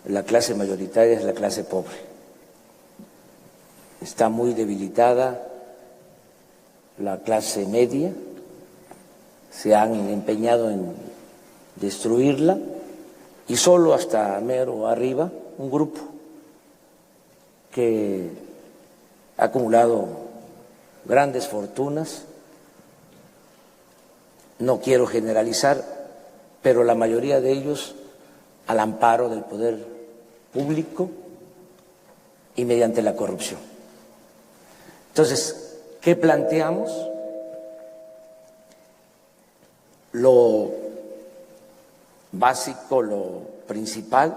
la clase mayoritaria es la clase pobre. Está muy debilitada la clase media, se han empeñado en destruirla y solo hasta mero arriba un grupo que ha acumulado grandes fortunas. No quiero generalizar, pero la mayoría de ellos al amparo del poder público y mediante la corrupción. Entonces, ¿qué planteamos? Lo básico, lo principal,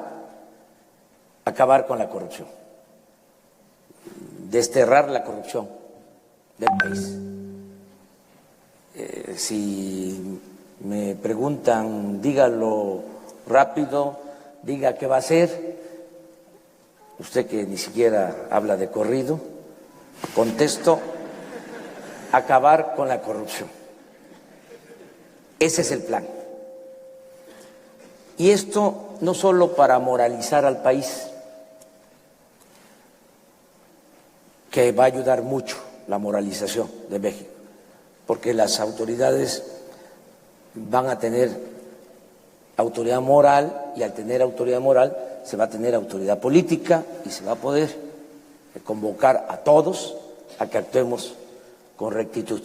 acabar con la corrupción, desterrar la corrupción del país. Si me preguntan, dígalo rápido, diga qué va a hacer, usted que ni siquiera habla de corrido, contesto, acabar con la corrupción. Ese es el plan. Y esto no solo para moralizar al país, que va a ayudar mucho la moralización de México, porque las autoridades van a tener autoridad moral y al tener autoridad moral se va a tener autoridad política y se va a poder convocar a todos a que actuemos con rectitud.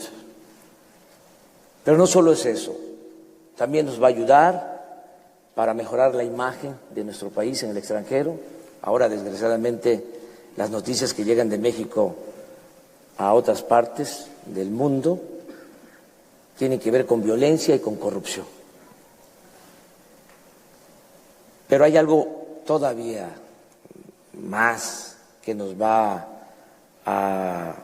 Pero no solo es eso, también nos va a ayudar para mejorar la imagen de nuestro país en el extranjero. Ahora, desgraciadamente, las noticias que llegan de México a otras partes del mundo tienen que ver con violencia y con corrupción. Pero hay algo todavía más que nos va a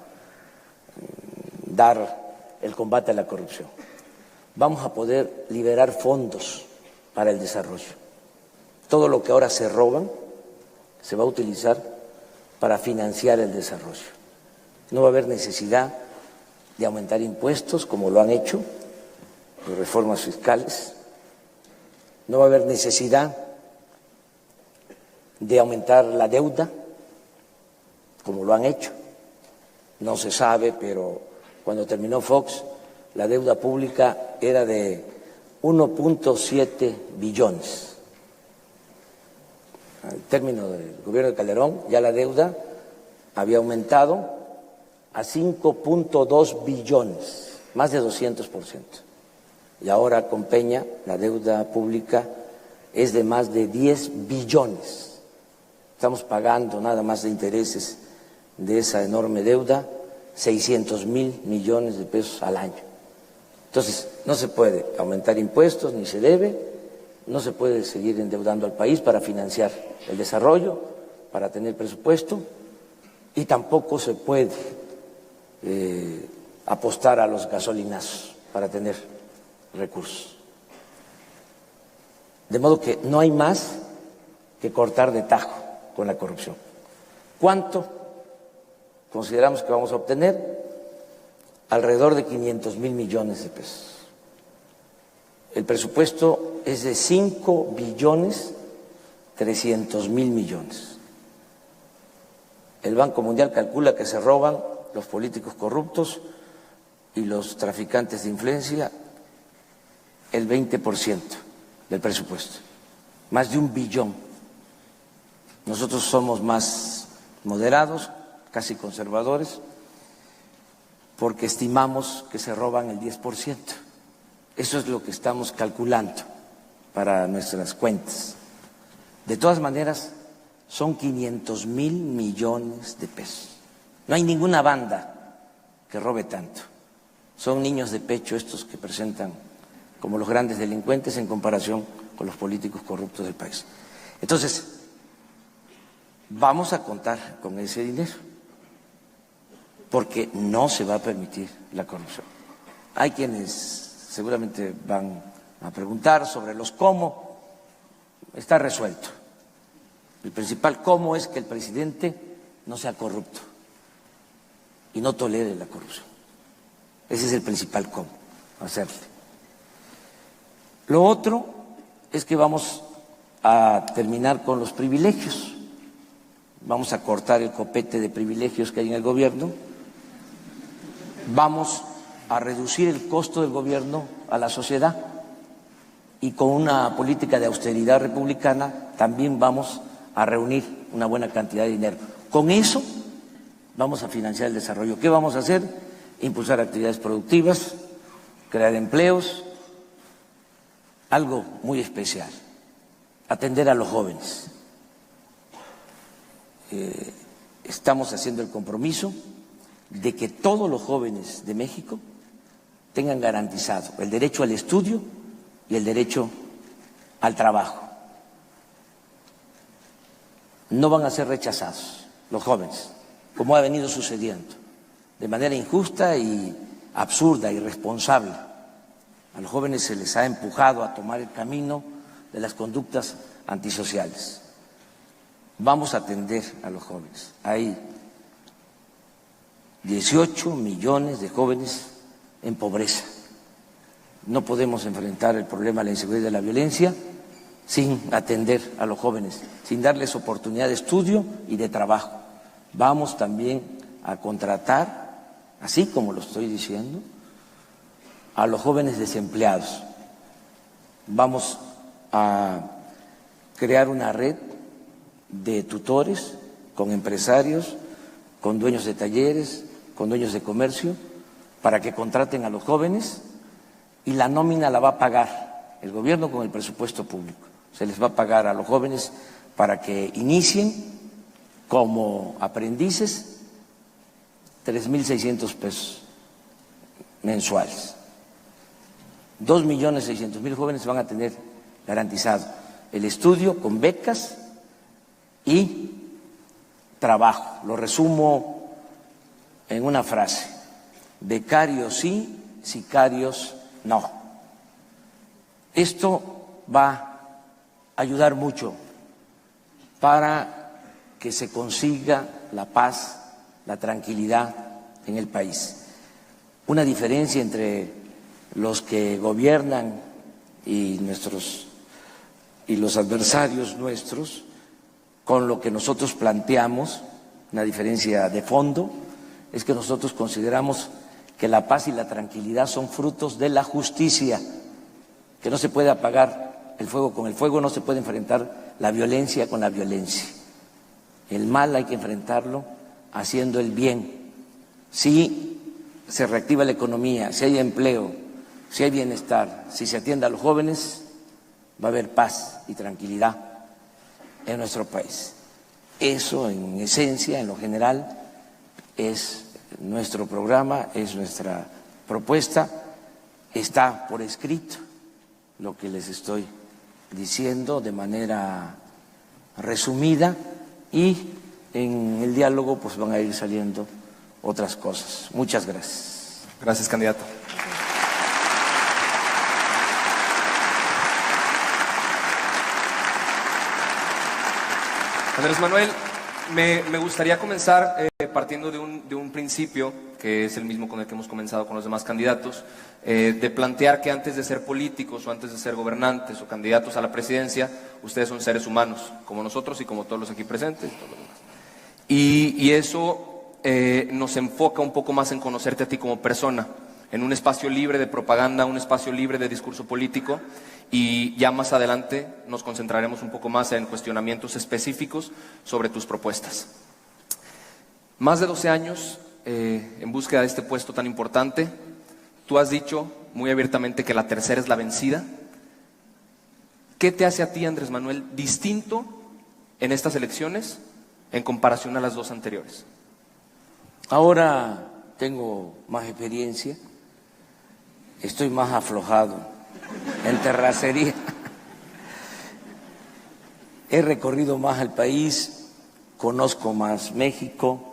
dar el combate a la corrupción. Vamos a poder liberar fondos para el desarrollo. Todo lo que ahora se roban se va a utilizar para financiar el desarrollo. No va a haber necesidad de aumentar impuestos como lo han hecho, de reformas fiscales. No va a haber necesidad de aumentar la deuda como lo han hecho. No se sabe, pero cuando terminó Fox, la deuda pública era de 1.7 billones. Al término del gobierno de Calderón, ya la deuda había aumentado a 5.2 billones, más de 200%. Y ahora con Peña la deuda pública es de más de 10 billones. Estamos pagando nada más de intereses de esa enorme deuda 600,000 millones de pesos al año. Entonces, no se puede aumentar impuestos, ni se debe, no se puede seguir endeudando al país para financiar el desarrollo, para tener presupuesto, y tampoco se puede apostar a los gasolinazos para tener recursos. De modo que no hay más que cortar de tajo con la corrupción. ¿Cuánto consideramos que vamos a obtener? Alrededor de 500,000 millones de pesos. El presupuesto es de 5.300.000 millones. El Banco Mundial calcula que se roban los políticos corruptos y los traficantes de influencia el 20% del presupuesto, más de 1 billón. Nosotros somos más moderados, casi conservadores, porque estimamos que se roban el 10%. Eso es lo que estamos calculando para nuestras cuentas. De todas maneras, son 500,000 millones de pesos. No hay ninguna banda que robe tanto. Son niños de pecho estos que presentan como los grandes delincuentes en comparación con los políticos corruptos del país. Entonces, vamos a contar con ese dinero, porque no se va a permitir la corrupción. Hay quienes seguramente van a preguntar sobre los cómo. Está resuelto. El principal cómo es que el presidente no sea corrupto y no tolere la corrupción. Ese es el principal cómo, hacerle. Lo otro es que vamos a terminar con los privilegios. Vamos a cortar el copete de privilegios que hay en el gobierno. Vamos a reducir el costo del gobierno a la sociedad y con una política de austeridad republicana también vamos a reunir una buena cantidad de dinero. Con eso vamos a financiar el desarrollo. ¿Qué vamos a hacer? Impulsar actividades productivas, crear empleos, algo muy especial, atender a los jóvenes. Estamos haciendo el compromiso de que todos los jóvenes de México tengan garantizado el derecho al estudio y el derecho al trabajo. No van a ser rechazados los jóvenes, como ha venido sucediendo, de manera injusta y absurda, irresponsable. A los jóvenes se les ha empujado a tomar el camino de las conductas antisociales. Vamos a atender a los jóvenes. Hay 18 millones de jóvenes en pobreza. No podemos enfrentar el problema de la inseguridad y de la violencia sin atender a los jóvenes, sin darles oportunidad de estudio y de trabajo. Vamos también a contratar, así como lo estoy diciendo, a los jóvenes desempleados. Vamos a crear una red de tutores con empresarios, con dueños de talleres, con dueños de comercio, para que contraten a los jóvenes y la nómina la va a pagar el gobierno con el presupuesto público. Se les va a pagar a los jóvenes para que inicien como aprendices 3.600 pesos mensuales. 2.600.000 jóvenes van a tener garantizado el estudio con becas y trabajo. Lo resumo en una frase: becarios sí, sicarios no. Esto va a ayudar mucho para que se consiga la paz, la tranquilidad en el país. Una diferencia entre los que gobiernan y los adversarios nuestros, con lo que nosotros planteamos, una diferencia de fondo, es que nosotros consideramos que la paz y la tranquilidad son frutos de la justicia, que no se puede apagar el fuego con el fuego, no se puede enfrentar la violencia con la violencia. El mal hay que enfrentarlo haciendo el bien. Si se reactiva la economía, si hay empleo, si hay bienestar, si se atiende a los jóvenes, va a haber paz y tranquilidad en nuestro país. Eso, en esencia, en lo general, es nuestro programa, es nuestra propuesta. Está por escrito lo que les estoy diciendo de manera resumida y en el diálogo pues van a ir saliendo otras cosas. Muchas gracias. Gracias, candidato. Andrés Manuel, me gustaría comenzar partiendo de un principio que es el mismo con el que hemos comenzado con los demás candidatos, de plantear que antes de ser políticos o antes de ser gobernantes o candidatos a la presidencia, ustedes son seres humanos, como nosotros y como todos los aquí presentes. Todos los demás. Y eso nos enfoca un poco más en conocerte a ti como persona, en un espacio libre de propaganda, un espacio libre de discurso político, y ya más adelante nos concentraremos un poco más en cuestionamientos específicos sobre tus propuestas. Más de 12 años en búsqueda de este puesto tan importante, tú has dicho muy abiertamente que la tercera es la vencida. ¿Qué te hace a ti, Andrés Manuel, distinto en estas elecciones en comparación a las dos anteriores? Ahora tengo más experiencia, estoy más aflojado en terracería, he recorrido más el país, conozco más México,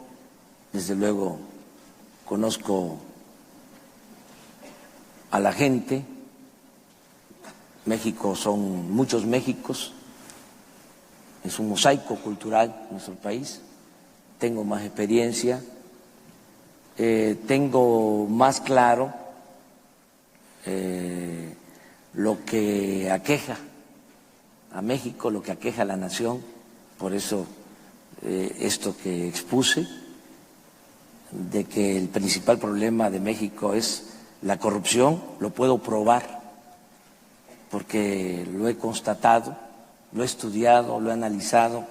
desde luego conozco a la gente. México son muchos Méxicos, es un mosaico cultural nuestro país, tengo más experiencia, tengo más claro lo que aqueja a México, lo que aqueja a la nación, por eso esto que expuse, de que el principal problema de México es la corrupción, lo puedo probar, porque lo he constatado, lo he estudiado, lo he analizado,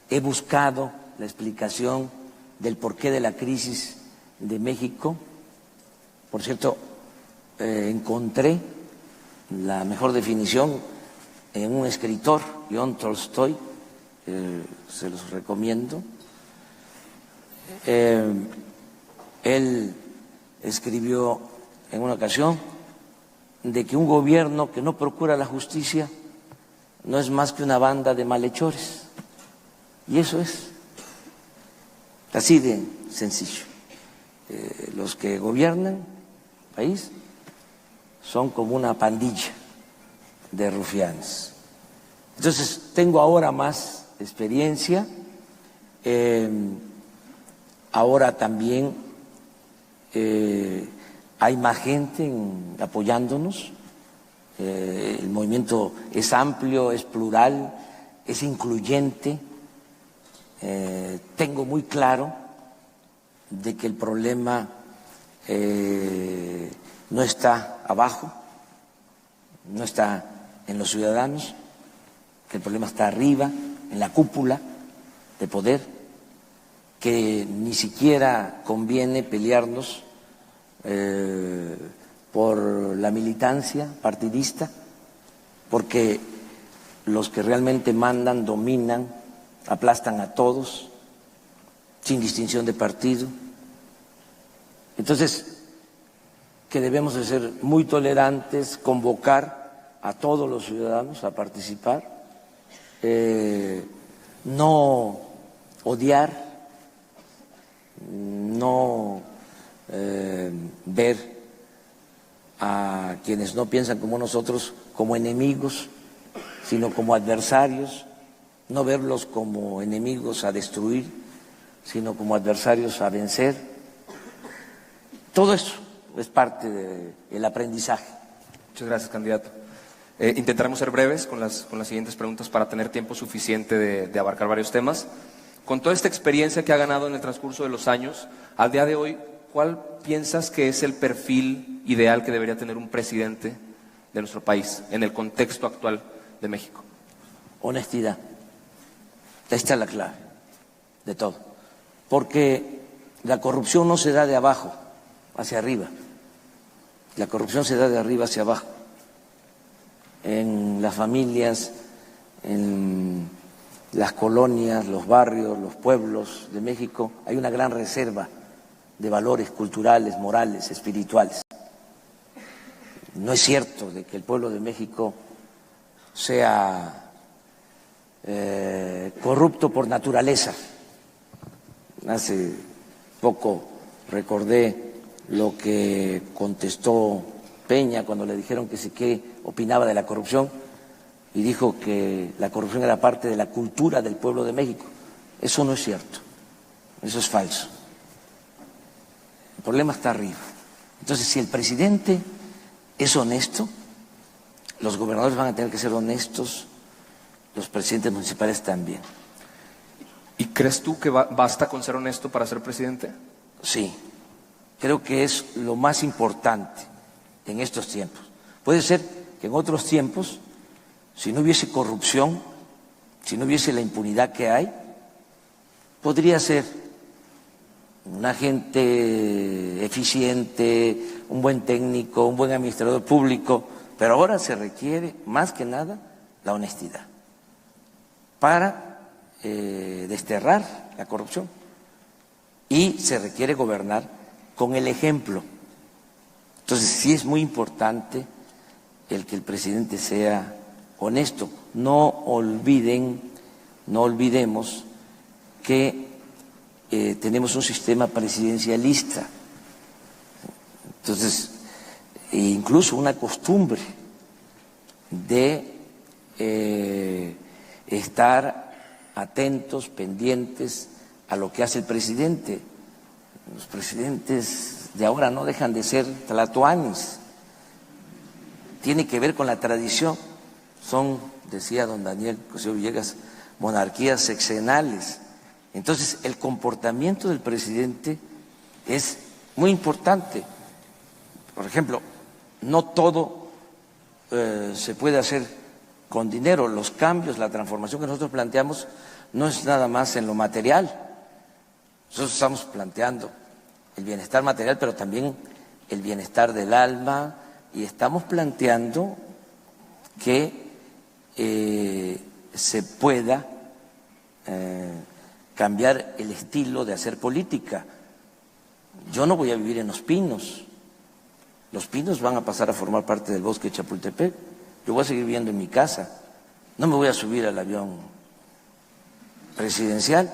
he buscado la explicación del porqué de la crisis de México. Por cierto, encontré la mejor definición en un escritor, León Tolstoy, se los recomiendo. Él escribió en una ocasión de que un gobierno que no procura la justicia no es más que una banda de malhechores. Y eso es así de sencillo. Los que gobiernan el país son como una pandilla de rufianes. Entonces, tengo ahora más experiencia, ahora también hay más gente apoyándonos, el movimiento es amplio, es plural, es incluyente, tengo muy claro de que el problema no está abajo, no está en los ciudadanos, que el problema está arriba, en la cúpula de poder, que ni siquiera conviene pelearnos por la militancia partidista, porque los que realmente mandan, dominan, aplastan a todos, sin distinción de partido. Entonces, que debemos de ser muy tolerantes, convocar a todos los ciudadanos a participar, no odiar, no ver a quienes no piensan como nosotros como enemigos, sino como adversarios, no verlos como enemigos a destruir, sino como adversarios a vencer. Todo eso es parte del aprendizaje. Muchas gracias, candidato. Intentaremos ser breves con las siguientes preguntas para tener tiempo suficiente de abarcar varios temas. Con toda esta experiencia que ha ganado en el transcurso de los años, al día de hoy, ¿cuál piensas que es el perfil ideal que debería tener un presidente de nuestro país en el contexto actual de México? Honestidad. Esta es la clave de todo. Porque la corrupción no se da de abajo hacia arriba. La corrupción se da de arriba hacia abajo. En las familias, en las colonias, los barrios, los pueblos de México, hay una gran reserva de valores culturales, morales, espirituales. No es cierto de que el pueblo de México sea corrupto por naturaleza. Hace poco recordé lo que contestó Peña cuando le dijeron que sí, qué opinaba de la corrupción, y dijo que la corrupción era parte de la cultura del pueblo de México. Eso no es cierto, eso es falso. El problema está arriba. Entonces, si el presidente es honesto, los gobernadores van a tener que ser honestos, los presidentes municipales también. ¿Y crees tú que basta con ser honesto para ser presidente? Sí, creo que es lo más importante en estos tiempos. Puede ser que en otros tiempos, si no hubiese corrupción, si no hubiese la impunidad que hay, podría ser un agente eficiente, un buen técnico, un buen administrador público, pero ahora se requiere más que nada la honestidad para desterrar la corrupción, y se requiere gobernar con el ejemplo. Entonces sí es muy importante el que el presidente sea honesto. No olvidemos que tenemos un sistema presidencialista, entonces incluso una costumbre de estar atentos, pendientes a lo que hace el presidente. Los presidentes de ahora no dejan de ser tlatoanis. Tiene que ver con la tradición. son, decía don Daniel José Villegas, monarquías sexenales. Entonces, el comportamiento del presidente es muy importante. Por ejemplo, no todo se puede hacer con dinero. Los cambios, la transformación que nosotros planteamos no es nada más en lo material. Nosotros estamos planteando el bienestar material, pero también el bienestar del alma, y estamos planteando que se pueda cambiar el estilo de hacer política. Yo no voy a vivir en Los Pinos. Los Pinos van a pasar a formar parte del bosque de Chapultepec. Yo voy a seguir viviendo en mi casa. No me voy a subir al avión presidencial.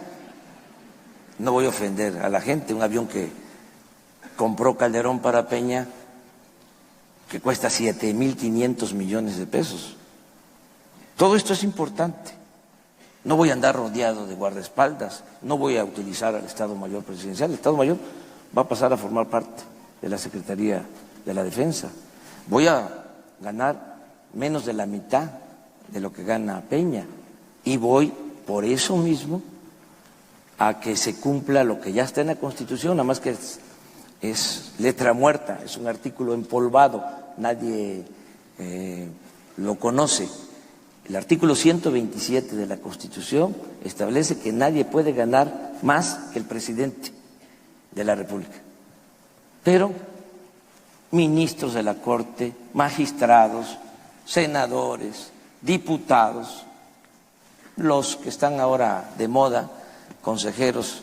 No voy a ofender a la gente. Un avión que compró Calderón para Peña, que cuesta 7.500 millones de pesos. Todo esto es importante. No voy a andar rodeado de guardaespaldas, no voy a utilizar al Estado Mayor Presidencial. El Estado Mayor va a pasar a formar parte de la Secretaría de la Defensa. Voy a ganar menos de la mitad de lo que gana Peña, y voy por eso mismo a que se cumpla lo que ya está en la Constitución, nada más que es letra muerta, es un artículo empolvado, nadie lo conoce. El artículo 127 de la Constitución establece que nadie puede ganar más que el presidente de la República. Pero ministros de la Corte, magistrados, senadores, diputados, los que están ahora de moda, consejeros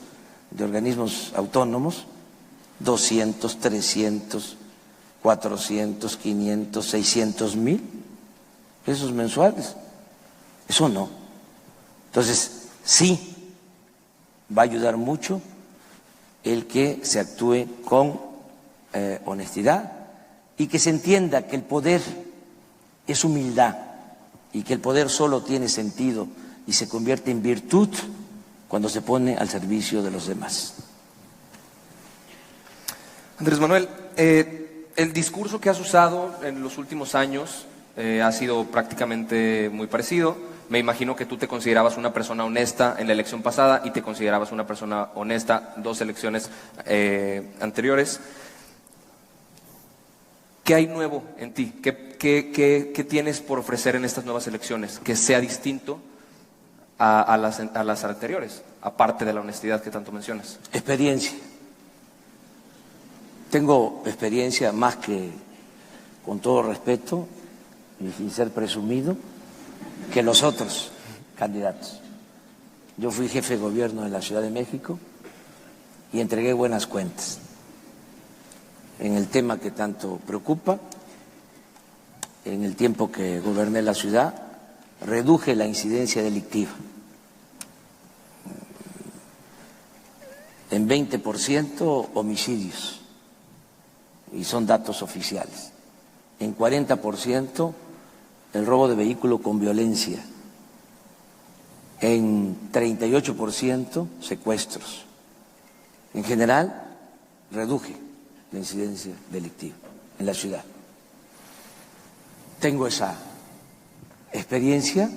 de organismos autónomos, 200, 300, 400, 500, 600 mil pesos mensuales. Eso no. Entonces, sí va a ayudar mucho el que se actúe con honestidad y que se entienda que el poder es humildad y que el poder solo tiene sentido y se convierte en virtud cuando se pone al servicio de los demás. Andrés Manuel, el discurso que has usado en los últimos años ha sido prácticamente muy parecido. Me imagino que tú te considerabas una persona honesta en la elección pasada y te considerabas una persona honesta dos elecciones anteriores. ¿Qué hay nuevo en ti? ¿Qué tienes por ofrecer en estas nuevas elecciones que sea distinto a las anteriores, aparte de la honestidad que tanto mencionas? Experiencia. Tengo experiencia más que, con todo respeto y sin ser presumido, que los otros candidatos. Yo fui jefe de gobierno de la Ciudad de México y entregué buenas cuentas en el tema que tanto preocupa. En el tiempo que goberné la ciudad, reduje la incidencia delictiva en 20% homicidios, y son datos oficiales, en 40% el robo de vehículo con violencia, en 38% secuestros. En general, reduje la incidencia delictiva en la ciudad. Tengo esa experiencia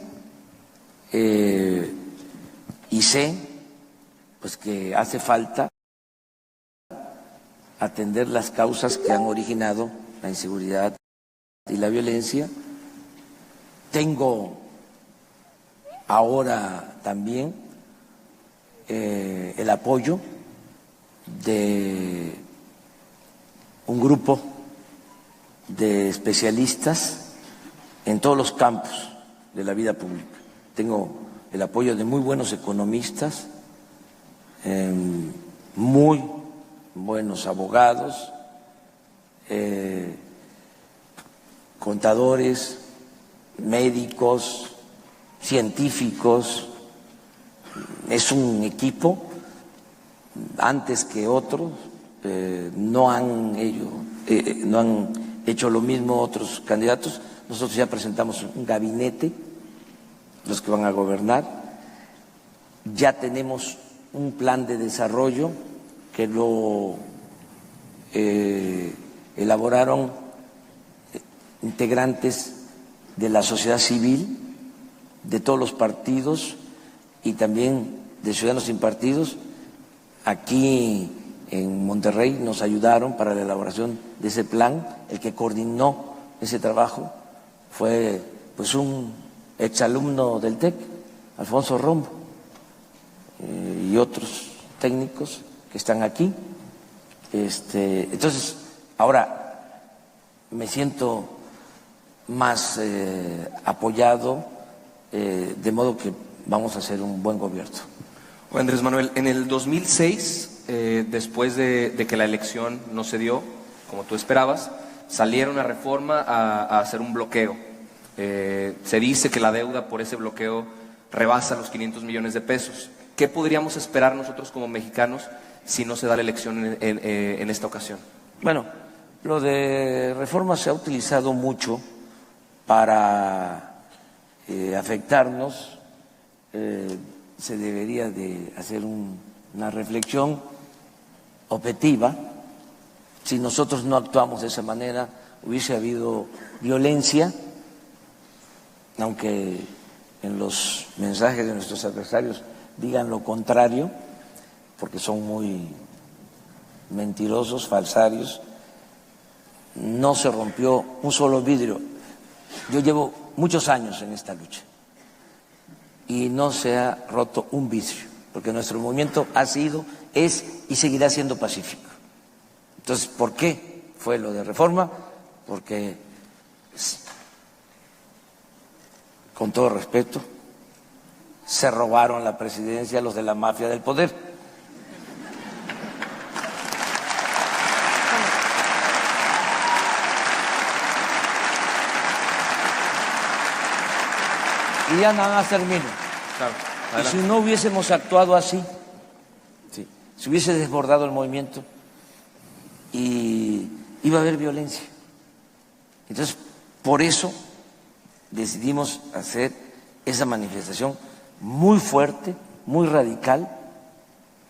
y sé pues que hace falta atender las causas que han originado la inseguridad y la violencia. Tengo ahora también el apoyo de un grupo de especialistas en todos los campos de la vida pública. Tengo el apoyo de muy buenos economistas, muy buenos abogados, contadores, médicos, científicos. Es un equipo, antes que otros, no han hecho lo mismo otros candidatos. Nosotros ya presentamos un gabinete, los que van a gobernar, ya tenemos un plan de desarrollo que lo elaboraron integrantes de la sociedad civil, de todos los partidos y también de Ciudadanos Sin Partidos. Aquí en Monterrey nos ayudaron para la elaboración de ese plan. El que coordinó ese trabajo fue pues un exalumno del TEC, Alfonso Rombo, y otros técnicos que están aquí. Entonces, ahora me siento más apoyado, de modo que vamos a hacer un buen gobierno. Andrés Manuel, en el 2006, después de que la elección no se dio como tú esperabas, salieron a Reforma a hacer un bloqueo. Se dice que la deuda por ese bloqueo rebasa los 500 millones de pesos. ¿Qué podríamos esperar nosotros como mexicanos si no se da la elección en esta ocasión? Bueno, lo de Reforma se ha utilizado mucho para afectarnos. Se debería de hacer una reflexión objetiva. Si nosotros no actuamos de esa manera, hubiese habido violencia, aunque en los mensajes de nuestros adversarios digan lo contrario, porque son muy mentirosos, falsarios. No se rompió un solo vidrio. Yo llevo muchos años en esta lucha y no se ha roto un vidrio, porque nuestro movimiento ha sido, es y seguirá siendo pacífico. Entonces, ¿por qué fue lo de Reforma? Porque, con todo respeto, se robaron la presidencia los de la mafia del poder. Y ya nada más termino. Claro, y si no hubiésemos actuado así, sí, se hubiese desbordado el movimiento y iba a haber violencia. Entonces, por eso decidimos hacer esa manifestación muy fuerte, muy radical,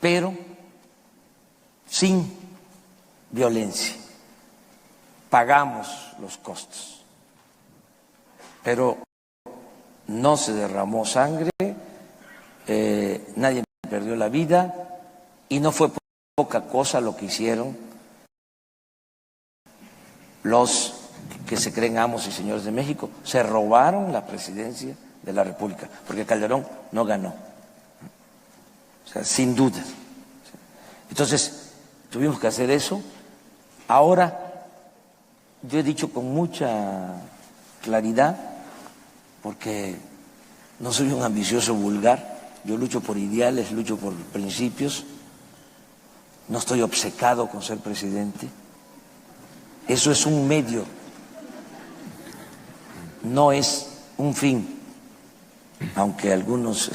pero sin violencia. Pagamos los costos, pero no se derramó sangre, nadie perdió la vida y no fue poca cosa lo que hicieron los que se creen amos y señores de México. Se robaron la presidencia de la República, porque Calderón no ganó, o sea, sin duda. Entonces, tuvimos que hacer eso. Ahora, yo he dicho con mucha claridad, porque no soy un ambicioso vulgar, yo lucho por ideales, lucho por principios, no estoy obcecado con ser presidente, eso es un medio, no es un fin, aunque algunos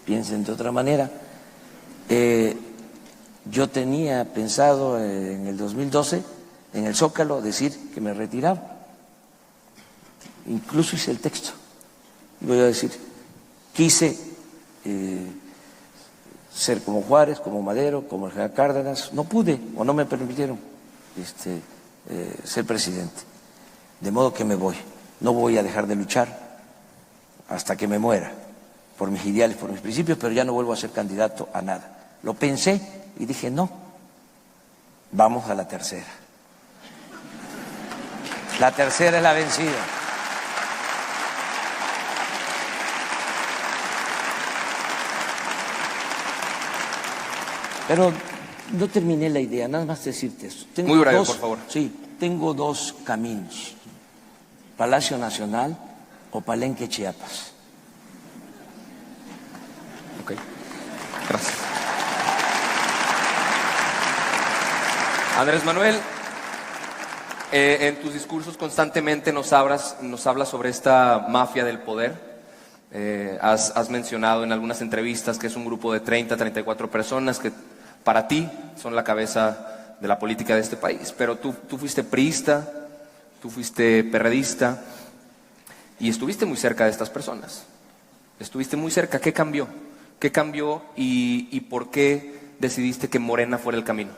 piensen de otra manera. Yo tenía pensado en el 2012, en el Zócalo, decir que me retiraba, incluso hice el texto. Voy a decir, quise ser como Juárez, como Madero, como el general Cárdenas, no pude o no me permitieron ser presidente, de modo que me voy, no voy a dejar de luchar hasta que me muera, por mis ideales, por mis principios, pero ya no vuelvo a ser candidato a nada. Lo pensé y dije, no, vamos a la tercera. La tercera es la vencida. Pero no terminé la idea, nada más decirte eso. Tengo muy breve, por favor. Sí, tengo dos caminos, Palacio Nacional o Palenque, Chiapas. Ok, gracias. Andrés Manuel, en tus discursos constantemente nos hablas sobre esta mafia del poder. Has mencionado en algunas entrevistas que es un grupo de 30, 34 personas que para ti son la cabeza de la política de este país, pero tú fuiste priista, tú fuiste perredista y estuviste muy cerca de estas personas. Estuviste muy cerca. ¿Qué cambió? ¿Qué cambió y por qué decidiste que Morena fuera el camino?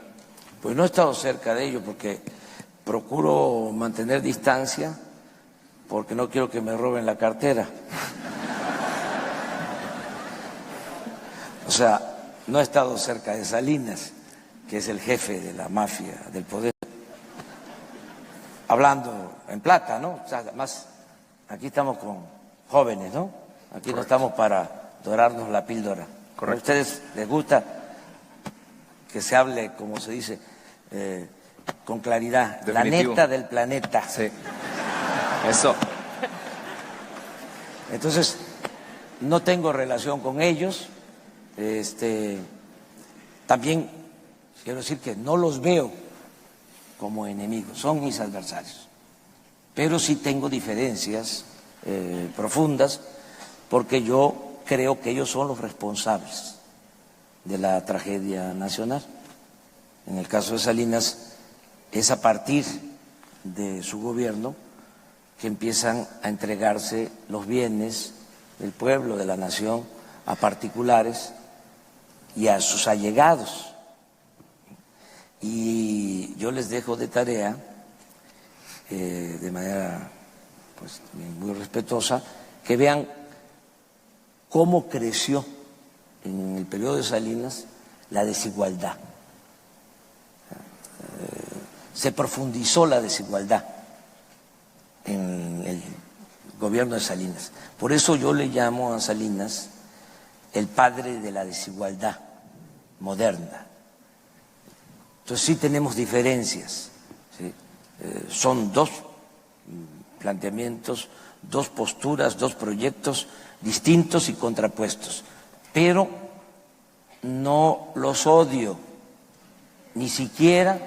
Pues no he estado cerca de ello porque procuro mantener distancia porque no quiero que me roben la cartera. O sea, no he estado cerca de Salinas, que es el jefe de la mafia del poder, hablando en plata, ¿no? O sea, además, aquí estamos con jóvenes, ¿no? Aquí no estamos para dorarnos la píldora. Correcto. ¿A ustedes les gusta que se hable, como se dice, con claridad? Definitivo. La neta del planeta. Sí. Eso. Entonces, no tengo relación con ellos. También quiero decir que no los veo como enemigos, son mis adversarios. Pero sí tengo diferencias profundas, porque yo creo que ellos son los responsables de la tragedia nacional. En el caso de Salinas, es a partir de su gobierno que empiezan a entregarse los bienes del pueblo, de la nación, a particulares y a sus allegados. Y yo les dejo de tarea, de manera pues muy respetuosa, que vean cómo creció en el periodo de Salinas la desigualdad. Se profundizó la desigualdad en el gobierno de Salinas. Por eso yo le llamo a Salinas el padre de la desigualdad moderna. Entonces sí tenemos diferencias, ¿sí? Son dos planteamientos, dos posturas, dos proyectos distintos y contrapuestos, pero no los odio, ni siquiera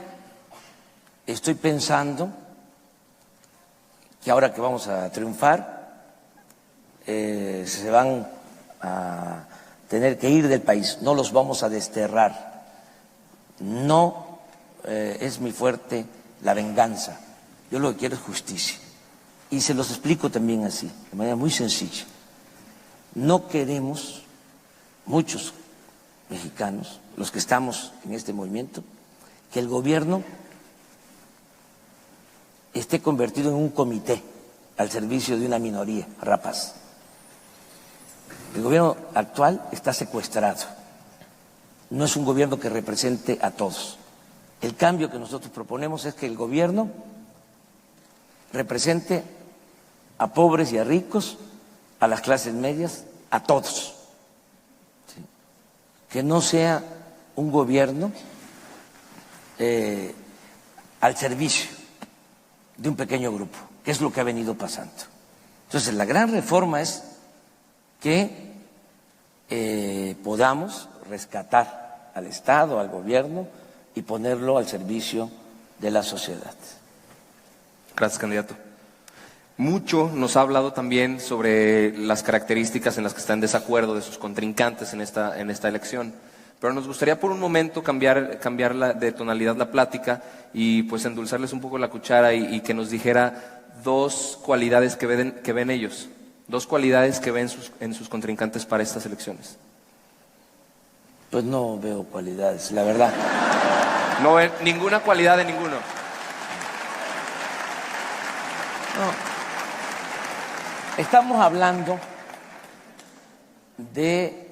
estoy pensando que ahora que vamos a triunfar se van a tener que ir del país, no los vamos a desterrar, no es mi fuerte la venganza, yo lo que quiero es justicia. Y se los explico también así, de manera muy sencilla. No queremos, muchos mexicanos, los que estamos en este movimiento, que el gobierno esté convertido en un comité al servicio de una minoría rapaz. El gobierno actual está secuestrado. No es un gobierno que represente a todos. El cambio que nosotros proponemos es que el gobierno represente a pobres y a ricos, a las clases medias, a todos. ¿Sí? Que no sea un gobierno al servicio de un pequeño grupo, que es lo que ha venido pasando. Entonces, la gran reforma es que podamos rescatar al Estado, al gobierno, y ponerlo al servicio de la sociedad. Gracias, candidato. Mucho nos ha hablado también sobre las características en las que está en desacuerdo de sus contrincantes en esta elección. Pero nos gustaría por un momento cambiar de tonalidad la plática y pues endulzarles un poco la cuchara y que nos dijera dos cualidades que ven ellos, dos cualidades que ven en sus contrincantes para estas elecciones. Pues no veo cualidades, la verdad. No ven ninguna cualidad de ninguno. No. Estamos hablando de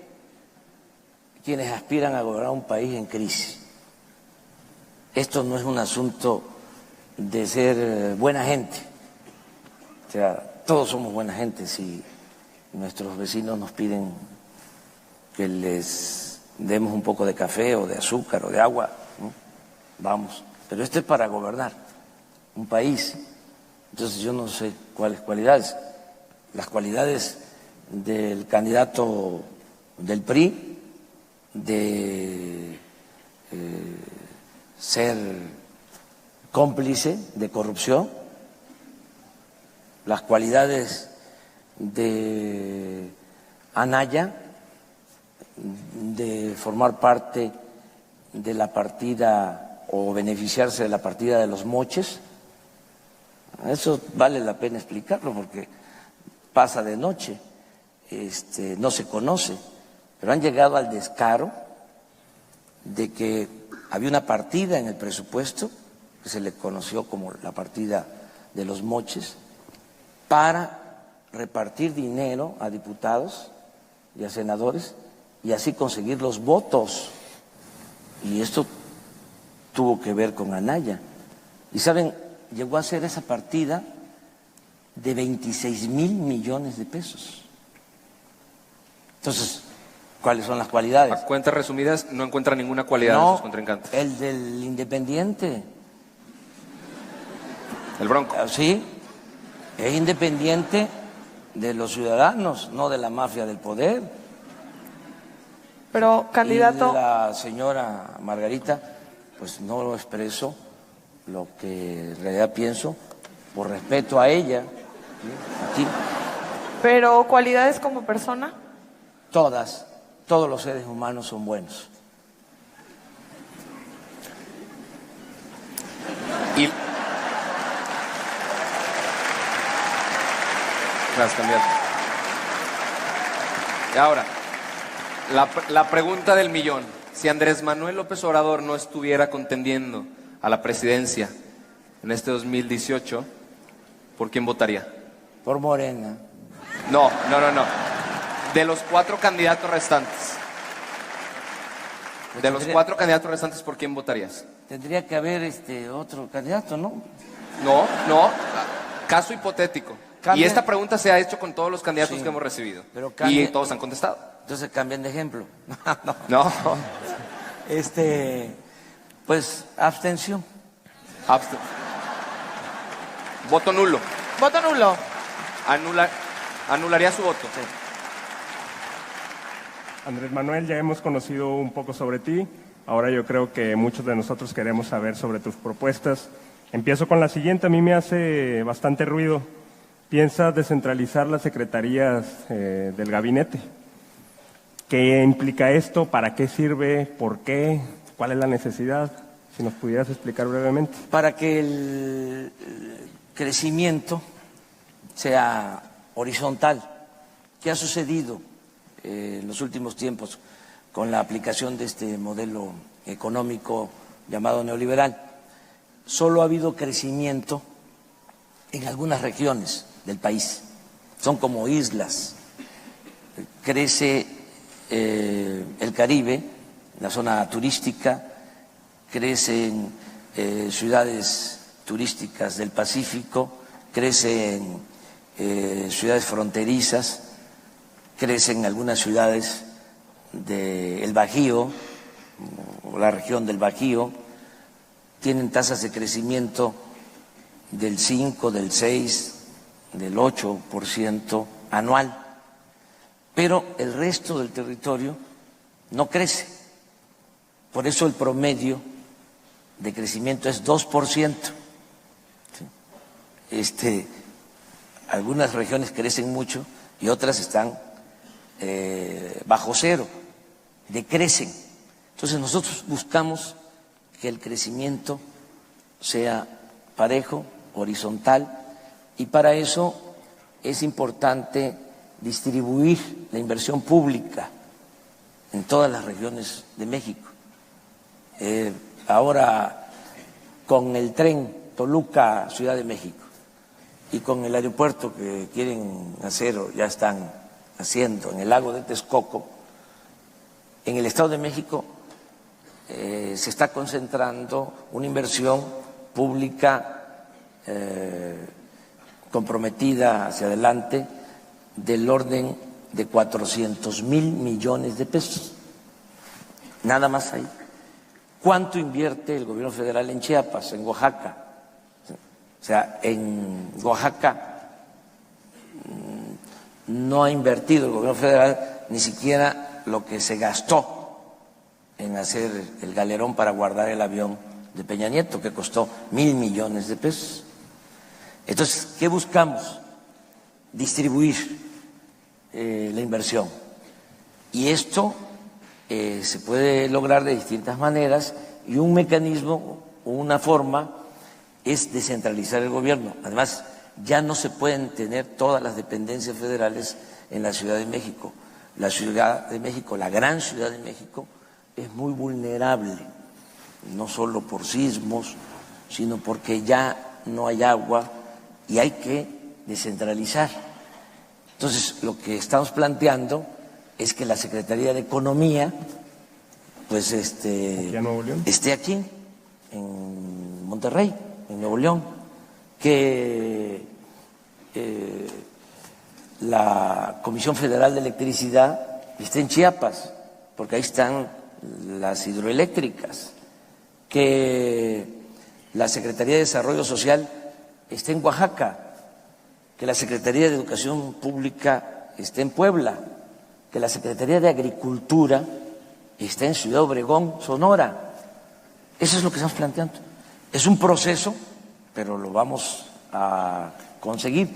quienes aspiran a gobernar un país en crisis. Esto no es un asunto de ser buena gente. O sea, todos somos buena gente si nuestros vecinos nos piden que les demos un poco de café o de azúcar o de agua, ¿no? Vamos. Pero esto es para gobernar un país. Entonces yo no sé cuáles cualidades. Las cualidades del candidato del PRI de ser cómplice de corrupción, las cualidades de Anaya de formar parte de la partida o beneficiarse de la partida de los moches. Eso vale la pena explicarlo porque pasa de noche, no se conoce, pero han llegado al descaro de que había una partida en el presupuesto que se le conoció como la partida de los moches para repartir dinero a diputados y a senadores y así conseguir los votos. Y esto tuvo que ver con Anaya. Y saben, llegó a ser esa partida de 26,000 millones de pesos. Entonces, ¿cuáles son las cualidades? A cuentas resumidas, no encuentra ninguna cualidad en sus contrincantes. El del independiente. El Bronco. Sí, es independiente de los ciudadanos, no de la mafia del poder. Pero, candidato... Y la señora Margarita, pues no lo expreso lo que en realidad pienso, por respeto a ella, aquí. Pero, ¿cualidades como persona? Todos los seres humanos son buenos. Y... Gracias, candidato. Y ahora, la pregunta del millón. Si Andrés Manuel López Obrador no estuviera contendiendo a la presidencia en este 2018, ¿por quién votaría? Por Morena. No. De los 4 candidatos restantes. De los 4 candidatos restantes, ¿por quién votarías? Tendría que haber otro candidato, ¿no? No. Caso hipotético. Y esta pregunta se ha hecho con todos los candidatos que hemos recibido. Y todos han contestado. Entonces cambien de ejemplo. No. Pues abstención. Voto nulo. Voto nulo. Anularía su voto. Sí. Andrés Manuel, ya hemos conocido un poco sobre ti. Ahora yo creo que muchos de nosotros queremos saber sobre tus propuestas. Empiezo con la siguiente. A mí me hace bastante ruido. ¿Piensas descentralizar las secretarías del gabinete? ¿Qué implica esto? ¿Para qué sirve? ¿Por qué? ¿Cuál es la necesidad? Si nos pudieras explicar brevemente. Para que el crecimiento sea horizontal. ¿Qué ha sucedido en los últimos tiempos con la aplicación de este modelo económico llamado neoliberal? Solo ha habido crecimiento en algunas regiones del país. Son como islas. Crece el Caribe, la zona turística, crecen ciudades turísticas del Pacífico, crecen ciudades fronterizas, crecen algunas ciudades del Bajío, o la región del Bajío, tienen tasas de crecimiento del 5, del 6, del 8% anual, pero el resto del territorio no crece. Por eso el promedio de crecimiento es 2%. Algunas regiones crecen mucho y otras están bajo cero, decrecen. Entonces nosotros buscamos que el crecimiento sea parejo, horizontal, y para eso es importante distribuir la inversión pública en todas las regiones de México. Ahora, con el tren Toluca-Ciudad de México y con el aeropuerto que quieren hacer o ya están haciendo en el lago de Texcoco, en el Estado de México se está concentrando una inversión pública comprometida hacia adelante del orden de 400,000 millones de pesos. Nada más ahí. ¿Cuánto invierte el gobierno federal en Chiapas, en Oaxaca? O sea, en Oaxaca no ha invertido el gobierno federal ni siquiera lo que se gastó en hacer el galerón para guardar el avión de Peña Nieto, que costó 1,000 millones de pesos. Entonces, ¿qué buscamos? Distribuir la inversión. Y esto se puede lograr de distintas maneras y un mecanismo o una forma es descentralizar el gobierno. Además, ya no se pueden tener todas las dependencias federales en la Ciudad de México. La Ciudad de México, la gran Ciudad de México, es muy vulnerable, no solo por sismos, sino porque ya no hay agua y hay que descentralizar. Entonces, lo que estamos planteando es que la Secretaría de Economía, pues ¿Aquí a Nuevo León? esté aquí, en Monterrey, en Nuevo León, que la Comisión Federal de Electricidad esté en Chiapas, porque ahí están las hidroeléctricas, que la Secretaría de Desarrollo Social esté en Oaxaca, que la Secretaría de Educación Pública esté en Puebla, que la Secretaría de Agricultura esté en Ciudad Obregón, Sonora. Eso es lo que estamos planteando. Es un proceso, pero lo vamos a conseguir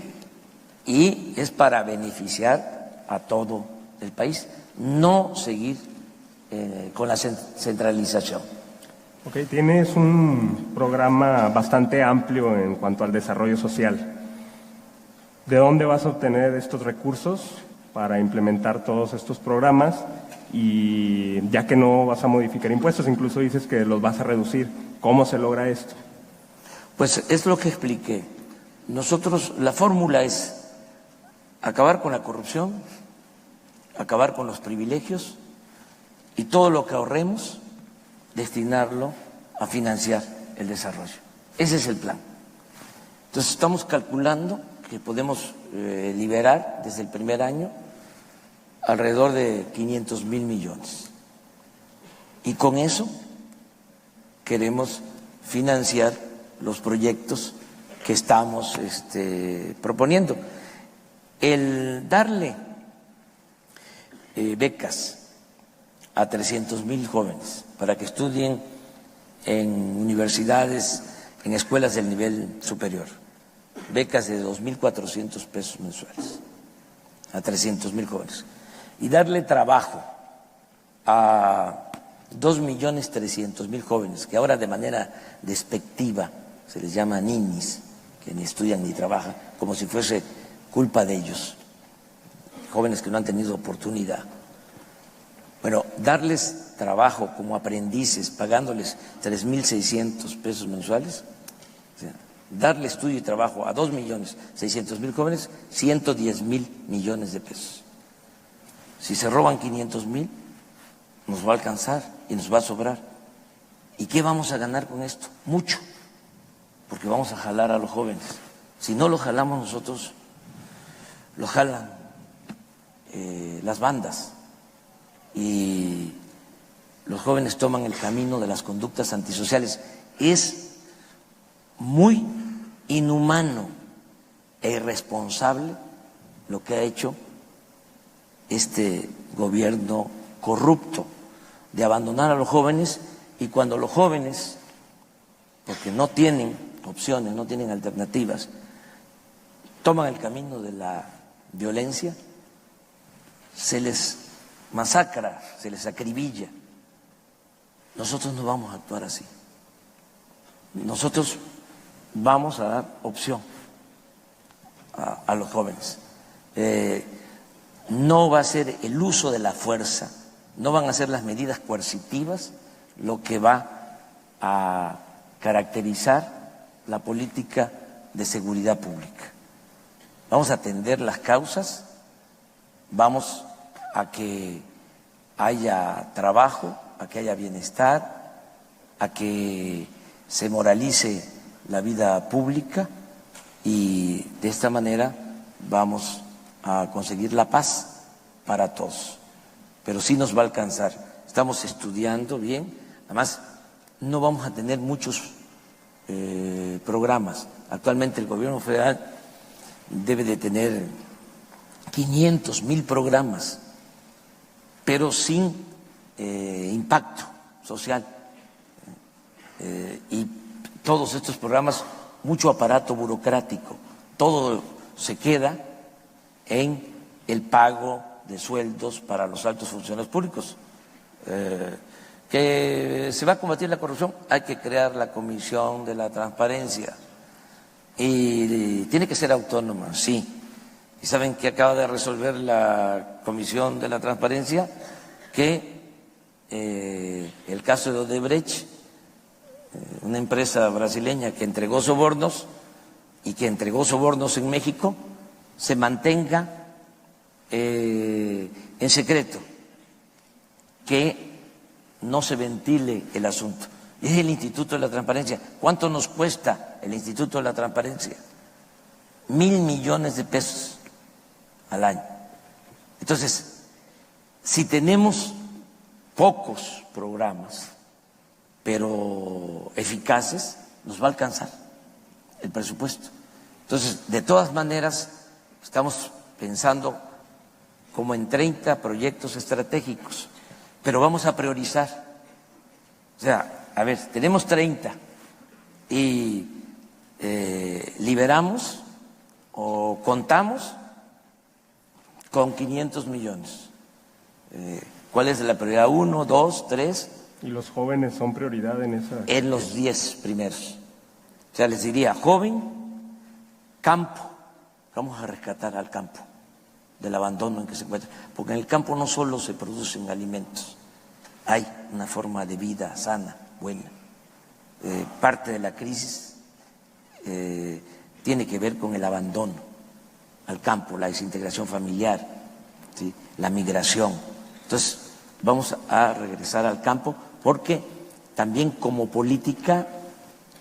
y es para beneficiar a todo el país, no seguir con la centralización. Ok, tienes un programa bastante amplio en cuanto al desarrollo social. ¿De dónde vas a obtener estos recursos para implementar todos estos programas? Y ya que no vas a modificar impuestos, incluso dices que los vas a reducir, ¿cómo se logra esto? Pues es lo que expliqué. Nosotros, la fórmula es acabar con la corrupción, acabar con los privilegios y todo lo que ahorremos, destinarlo a financiar el desarrollo. Ese es el plan. Entonces estamos calculando que podemos liberar desde el primer año alrededor de 500,000 millones. Y con eso queremos financiar los proyectos que estamos proponiendo. El darle becas a 300,000 jóvenes para que estudien en universidades, en escuelas del nivel superior, becas de 2,400 pesos mensuales a 300,000 jóvenes, y darle trabajo a 2,300,000 jóvenes que ahora de manera despectiva se les llama ninis, que ni estudian ni trabajan, como si fuese culpa de ellos, jóvenes que no han tenido oportunidad. Bueno, darles trabajo como aprendices, pagándoles 3,600 pesos mensuales, o sea, darle estudio y trabajo a 2,600,000 jóvenes, 110,000 millones de pesos. Si se roban 500,000, nos va a alcanzar y nos va a sobrar. ¿Y qué vamos a ganar con esto? Mucho, porque vamos a jalar a los jóvenes. Si no lo jalamos nosotros, lo jalan las bandas y los jóvenes toman el camino de las conductas antisociales. Es muy inhumano e irresponsable lo que ha hecho este gobierno corrupto de abandonar a los jóvenes, y cuando los jóvenes, porque no tienen opciones, no tienen alternativas, toman el camino de la violencia, se les masacra, se les acribilla. Nosotros no vamos a actuar así. Nosotros vamos a dar opción a los jóvenes. No va a ser el uso de la fuerza, no van a ser las medidas coercitivas lo que va a caracterizar la política de seguridad pública. Vamos a atender las causas, vamos a que haya trabajo, a que haya bienestar, a que se moralice la vida pública, y de esta manera vamos a conseguir la paz para todos. Pero sí nos va a alcanzar. Estamos estudiando bien, además no vamos a tener muchos programas. Actualmente el gobierno federal debe de tener 500,000 programas, pero sin impacto social. Y todos estos programas, mucho aparato burocrático, todo se queda en el pago de sueldos para los altos funcionarios públicos. Que se va a combatir la corrupción, hay que crear la Comisión de la Transparencia, y tiene que ser autónoma, sí. ¿Y saben qué acaba de resolver la Comisión de la Transparencia? Que el caso de Odebrecht, una empresa brasileña que entregó sobornos, y que entregó sobornos en México se mantenga en secreto, que no se ventile el asunto. Es el Instituto de la Transparencia. ¿Cuánto nos cuesta el Instituto de la Transparencia? 1.000 millones de pesos al año. Entonces, si tenemos pocos programas, pero eficaces, nos va a alcanzar el presupuesto. Entonces, de todas maneras, estamos pensando como en 30 proyectos estratégicos, pero vamos a priorizar. O sea, a ver, tenemos 30 y liberamos o contamos con 500 millones. ¿Cuál es la prioridad? ¿1, 2, 3? ¿Y los jóvenes son prioridad en esa? En los 10 primeros. O sea, les diría, joven, campo. Vamos a rescatar al campo del abandono en que se encuentra. Porque en el campo no solo se producen alimentos, hay una forma de vida sana, buena. Parte de la crisis tiene que ver con el abandono al campo, la desintegración familiar, ¿sí?, la migración. Entonces, vamos a regresar al campo porque también como política,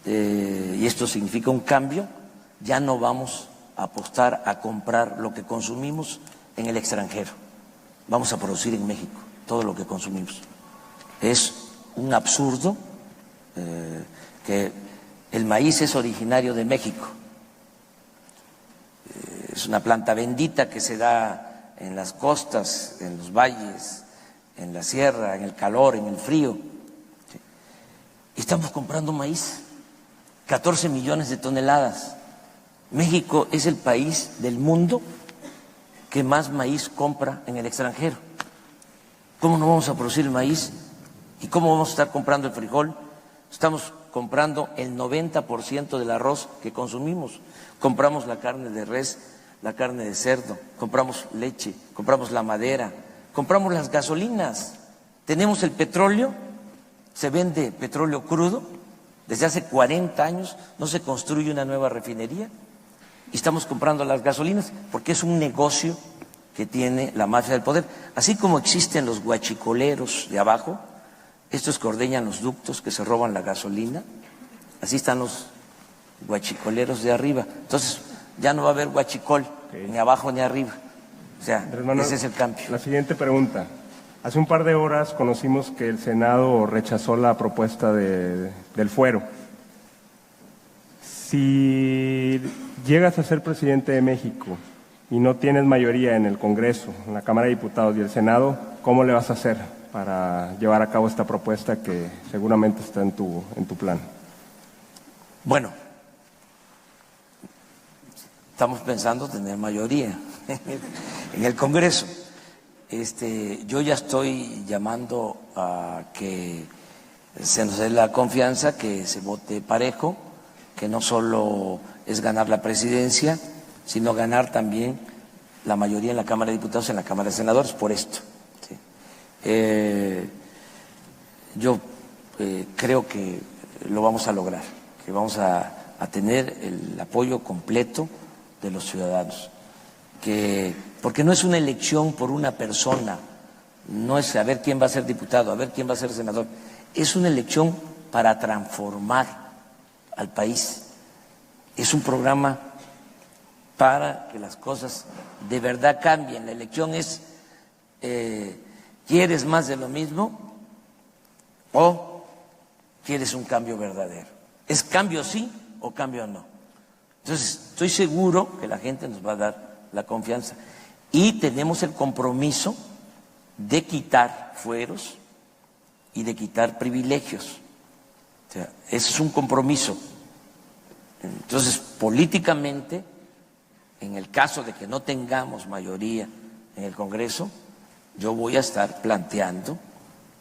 y esto significa un cambio, ya no vamos a apostar a comprar lo que consumimos en el extranjero. Vamos a producir en México todo lo que consumimos. Es un absurdo que el maíz es originario de México. Es una planta bendita que se da en las costas, en los valles, en la sierra, en el calor, en el frío. Y estamos comprando maíz, 14 millones de toneladas. México es el país del mundo que más maíz compra en el extranjero. ¿Cómo no vamos a producir el maíz? ¿Y cómo vamos a estar comprando el frijol? Estamos comprando el 90% del arroz que consumimos. Compramos la carne de res, la carne de cerdo, compramos leche, compramos la madera, compramos las gasolinas. Tenemos el petróleo, se vende petróleo crudo. Desde hace 40 años no se construye una nueva refinería y estamos comprando las gasolinas porque es un negocio que tiene la mafia del poder. Así como existen los guachicoleros de abajo, estos que ordeñan los ductos, que se roban la gasolina, así están los guachicoleros de arriba. Entonces ya no va a haber guachicol, ni abajo ni arriba. O sea, ese es el cambio. La siguiente pregunta. Hace un par de horas conocimos que el Senado rechazó la propuesta del fuero. Si llegas a ser presidente de México y no tienes mayoría en el Congreso, en la Cámara de Diputados y el Senado, ¿cómo le vas a hacer para llevar a cabo esta propuesta que seguramente está en tu plan? Bueno, estamos pensando tener mayoría en el Congreso. Yo ya estoy llamando a que se nos dé la confianza, que se vote parejo, que no solo es ganar la presidencia, sino ganar también la mayoría en la Cámara de Diputados y en la Cámara de Senadores por esto. ¿Sí? Yo creo que lo vamos a lograr, que vamos a tener el apoyo completo de los ciudadanos. Porque no es una elección por una persona, no es a ver quién va a ser diputado, a ver quién va a ser senador, es una elección para transformar al país, es un programa para que las cosas de verdad cambien. La elección es, ¿quieres más de lo mismo o quieres un cambio verdadero? ¿Es cambio sí o cambio no? Entonces, estoy seguro que la gente nos va a dar la confianza. Y tenemos el compromiso de quitar fueros y de quitar privilegios. O sea, ese es un compromiso. Entonces, políticamente, en el caso de que no tengamos mayoría en el Congreso, yo voy a estar planteando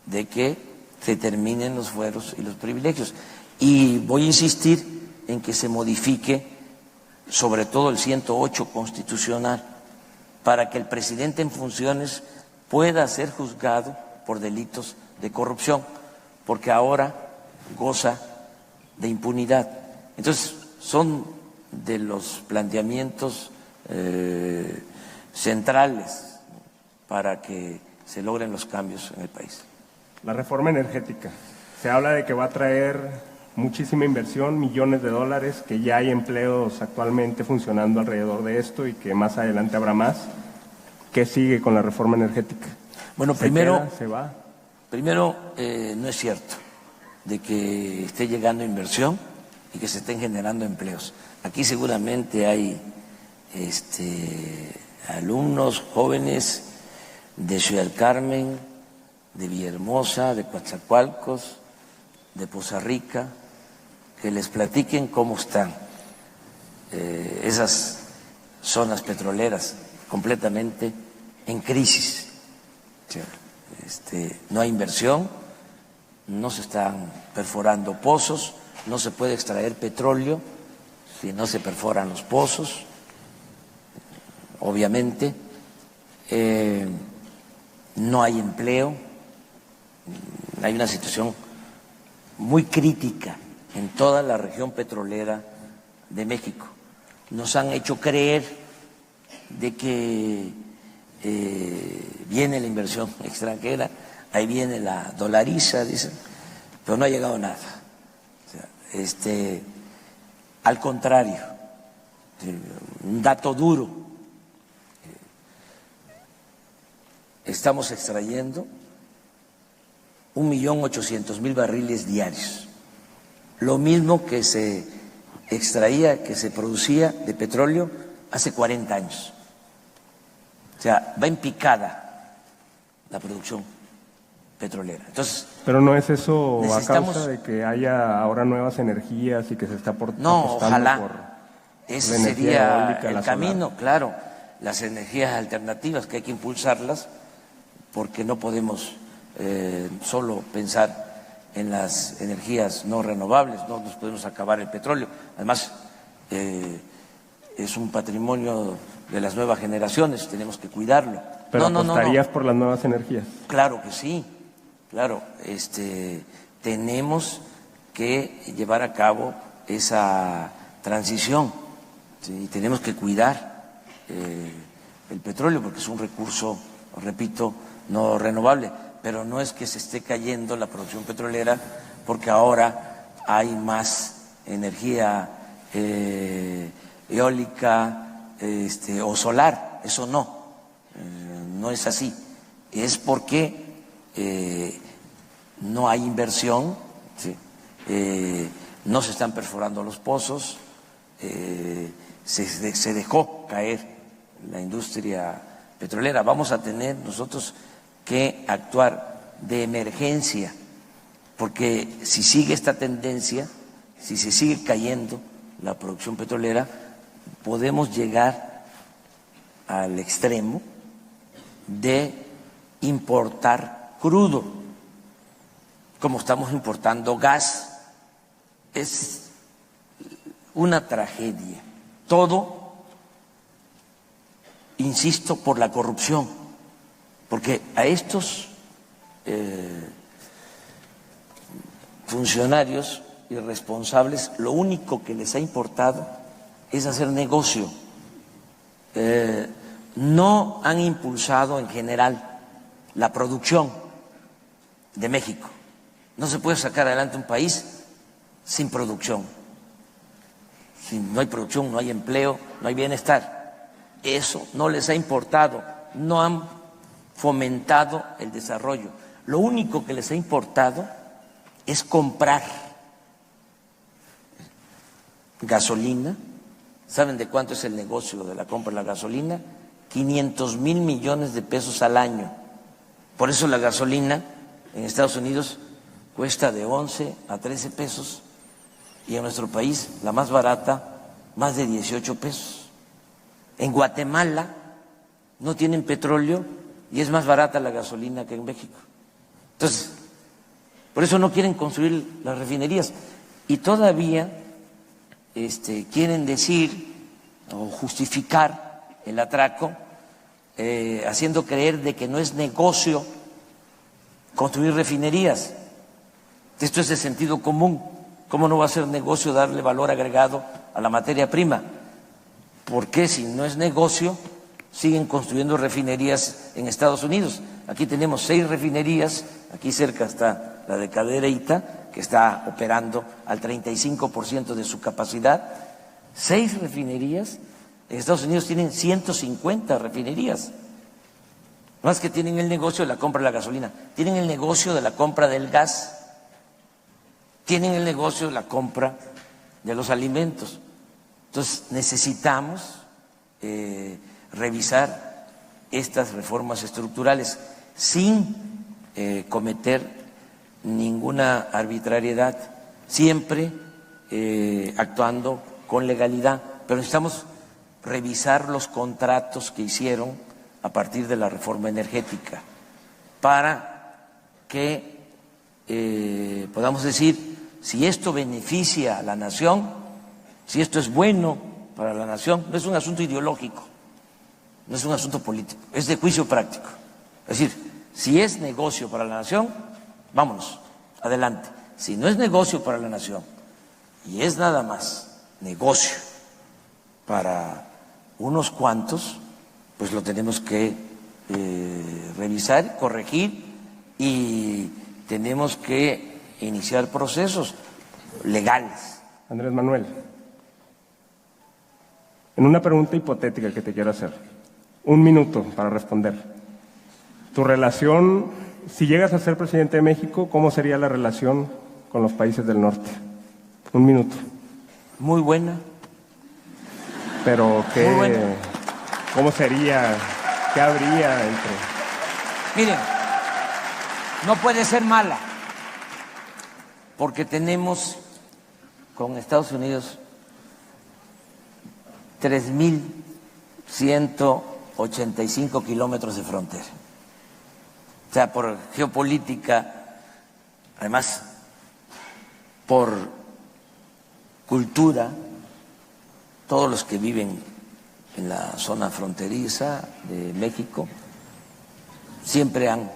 de que se terminen los fueros y los privilegios. Y voy a insistir en que se modifique sobre todo el 108 constitucional, para que el presidente en funciones pueda ser juzgado por delitos de corrupción, porque ahora goza de impunidad. Entonces, son de los planteamientos centrales para que se logren los cambios en el país. La reforma energética. Se habla de que va a traer muchísima inversión, millones de dólares, que ya hay empleos actualmente funcionando alrededor de esto y que más adelante habrá más. ¿Qué sigue con la reforma energética? Bueno, ¿Se primero, queda, se va? Primero, no es cierto de que esté llegando inversión y que se estén generando empleos. Aquí seguramente hay alumnos jóvenes de Ciudad del Carmen, de Villahermosa, de Coatzacoalcos, de Poza Rica, que les platiquen cómo están esas zonas petroleras completamente en crisis. No hay inversión, no se están perforando pozos, no se puede extraer petróleo si no se perforan los pozos, obviamente. No hay empleo, hay una situación muy crítica en toda la región petrolera de México. Nos han hecho creer de que viene la inversión extranjera, ahí viene la dolariza, dicen, pero no ha llegado nada. O sea, al contrario, un dato duro, estamos extrayendo 1.800.000 barriles diarios, lo mismo que se extraía, que se producía de petróleo hace 40 años. O sea, va en picada la producción petrolera. Entonces, pero no es eso a necesitamos... causa de que haya ahora nuevas energías y que se está no, apostando ojalá. por Ese la energía sería eólica, el la camino, solar. claro, las energías alternativas que hay que impulsarlas, porque no podemos solo pensar en las energías no renovables, no nos podemos acabar el petróleo. Además, es un patrimonio de las nuevas generaciones, tenemos que cuidarlo. Pero apostarías por las nuevas energías. Claro que sí, claro, tenemos que llevar a cabo esa transición, ¿sí? Tenemos que cuidar el petróleo porque es un recurso, repito, no renovable, pero no es que se esté cayendo la producción petrolera porque ahora hay más energía eólica o solar, eso no, no es así, es porque no hay inversión, ¿sí? No se están perforando los pozos, se dejó caer la industria petrolera. Vamos a tener nosotros que actuar de emergencia, porque si sigue esta tendencia, si se sigue cayendo la producción petrolera, podemos llegar al extremo de importar crudo, como estamos importando gas. Es una tragedia. Todo, insisto, por la corrupción, porque a estos funcionarios irresponsables lo único que les ha importado es hacer negocio. No han impulsado en general la producción de México. No se puede sacar adelante un país sin producción. Si no hay producción, no hay empleo, no hay bienestar. Eso no les ha importado, no han fomentado el desarrollo. Lo único que les ha importado es comprar gasolina. ¿Saben de cuánto es el negocio de la compra de la gasolina? 500,000 millones de pesos al año. Por eso la gasolina en Estados Unidos cuesta de 11 a 13 pesos y en nuestro país la más barata más de 18 pesos. En Guatemala no tienen petróleo y es más barata la gasolina que en México. Entonces, por eso no quieren construir las refinerías y todavía quieren decir o justificar el atraco haciendo creer de que no es negocio construir refinerías. Esto es de sentido común. ¿Cómo no va a ser negocio darle valor agregado a la materia prima? ¿Por qué si no es negocio siguen construyendo refinerías en Estados Unidos? Aquí tenemos 6 refinerías, aquí cerca está la de Cadereyta, que está operando al 35% de su capacidad. 6 refinerías, en Estados Unidos tienen 150 refinerías. No es que tienen el negocio de la compra de la gasolina, tienen el negocio de la compra del gas, tienen el negocio de la compra de los alimentos. Entonces necesitamos revisar estas reformas estructurales sin cometer ninguna arbitrariedad, siempre actuando con legalidad, pero necesitamos revisar los contratos que hicieron a partir de la reforma energética para que podamos decir si esto beneficia a la nación, si esto es bueno para la nación. No es un asunto ideológico, no es un asunto político, es de juicio práctico. Es decir, si es negocio para la nación, vámonos, adelante. Si no es negocio para la nación y es nada más negocio para unos cuantos, pues lo tenemos que revisar, corregir y tenemos que iniciar procesos legales. Andrés Manuel, en una pregunta hipotética que te quiero hacer, 1 minuto para responder. Tu relación, si llegas a ser presidente de México, ¿cómo sería la relación con los países del norte? 1 minuto. Muy buena. Pero ¿qué, muy buena. ¿Cómo sería? ¿Qué habría entre...? Miren, no puede ser mala, porque tenemos con Estados Unidos 3.185 kilómetros de frontera. O sea, por geopolítica, además por cultura, todos los que viven en la zona fronteriza de México siempre han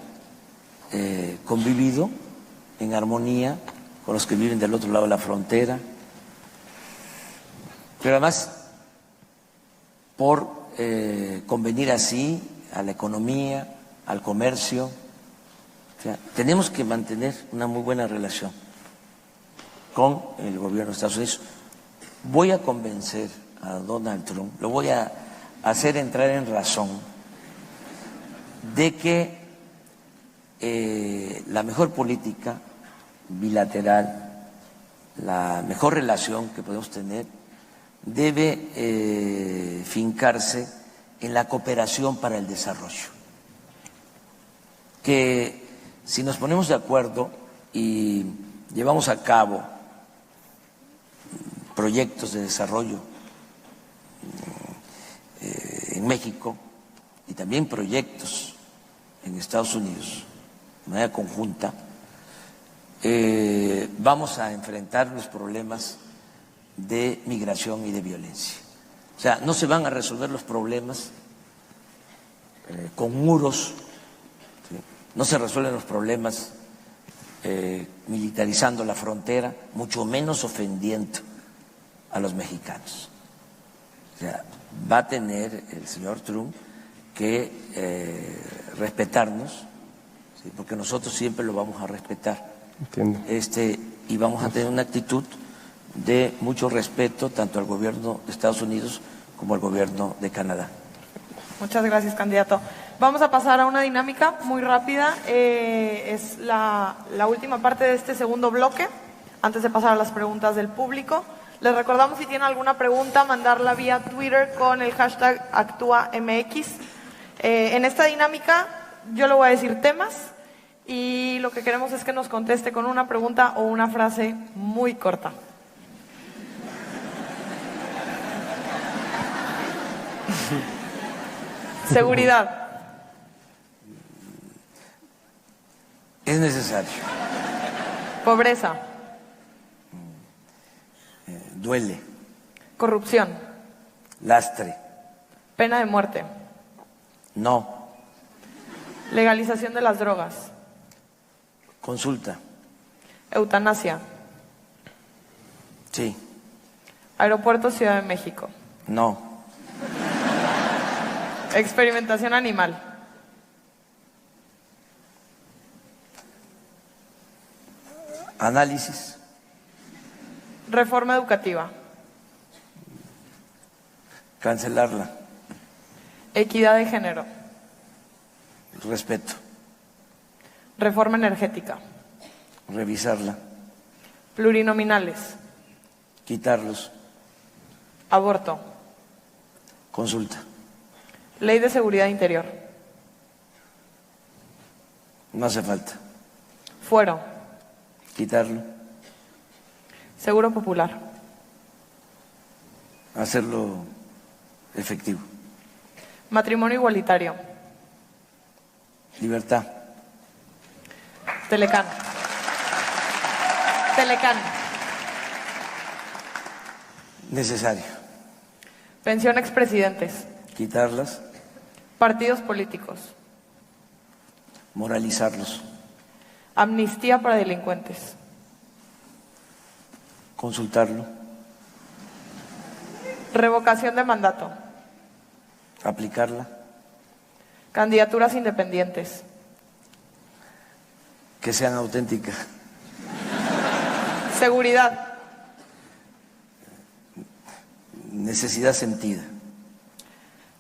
convivido en armonía con los que viven del otro lado de la frontera, pero además por convenir así a la economía, al comercio. O sea, tenemos que mantener una muy buena relación con el gobierno de Estados Unidos. Voy a convencer a Donald Trump, lo voy a hacer entrar en razón de que la mejor política bilateral, la mejor relación que podemos tener debe fincarse en la cooperación para el desarrollo. Que si nos ponemos de acuerdo y llevamos a cabo proyectos de desarrollo en México y también proyectos en Estados Unidos de manera conjunta, vamos a enfrentar los problemas de migración y de violencia. O sea, no se van a resolver los problemas con muros, ¿sí? No se resuelven los problemas militarizando la frontera, mucho menos ofendiendo a los mexicanos. O sea, va a tener el señor Trump que respetarnos, ¿sí? Porque nosotros siempre lo vamos a respetar. Entiendo. Y vamos a tener una actitud de mucho respeto tanto al gobierno de Estados Unidos como al gobierno de Canadá. Muchas gracias, candidato. Vamos a pasar a una dinámica muy rápida. Es la última parte de este segundo bloque, antes de pasar a las preguntas del público. Les recordamos, si tienen alguna pregunta, mandarla vía Twitter con el hashtag ActúaMX. En esta dinámica yo le voy a decir temas y lo que queremos es que nos conteste con una pregunta o una frase muy corta. Seguridad. Es necesario. Pobreza. Duele. Corrupción. Lastre. Pena de muerte. No. Legalización de las drogas. Consulta. Eutanasia. Sí. Aeropuerto Ciudad de México. No. Experimentación animal. Análisis. Reforma educativa. Cancelarla. Equidad de género. Respeto. Reforma energética. Revisarla. Plurinominales. Quitarlos. Aborto. Consulta. Ley de seguridad interior. No hace falta. Fuero. Quitarlo. Seguro popular. Hacerlo efectivo. Matrimonio igualitario. Libertad. Telecán. Telecán. Necesario. Pensión expresidentes. Quitarlas. Partidos políticos. Moralizarlos. Amnistía para delincuentes. Consultarlo. Revocación de mandato. Aplicarla. Candidaturas independientes. Que sean auténticas. Seguridad. Necesidad sentida.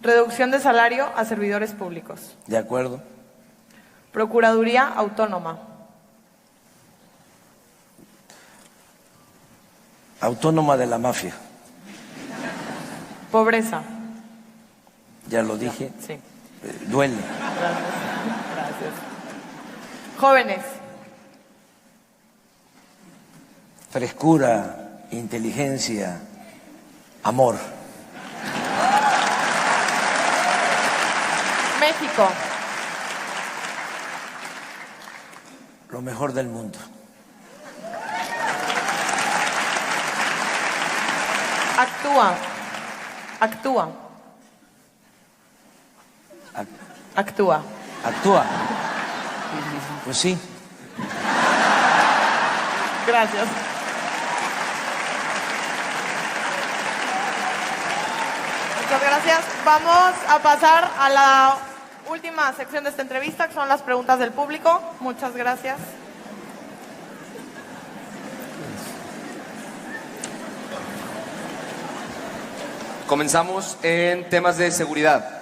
Reducción de salario a servidores públicos. ¿De acuerdo? Procuraduría autónoma. Autónoma de la mafia. Pobreza. Ya lo dije. Sí. Duele. Gracias. Jóvenes. Frescura, inteligencia, amor. México. Lo mejor del mundo. Actúa. Actúa. Actúa. Actúa. Pues sí. Gracias. Muchas gracias. Vamos a pasar a la última sección de esta entrevista, que son las preguntas del público. Muchas gracias. Comenzamos en temas de seguridad.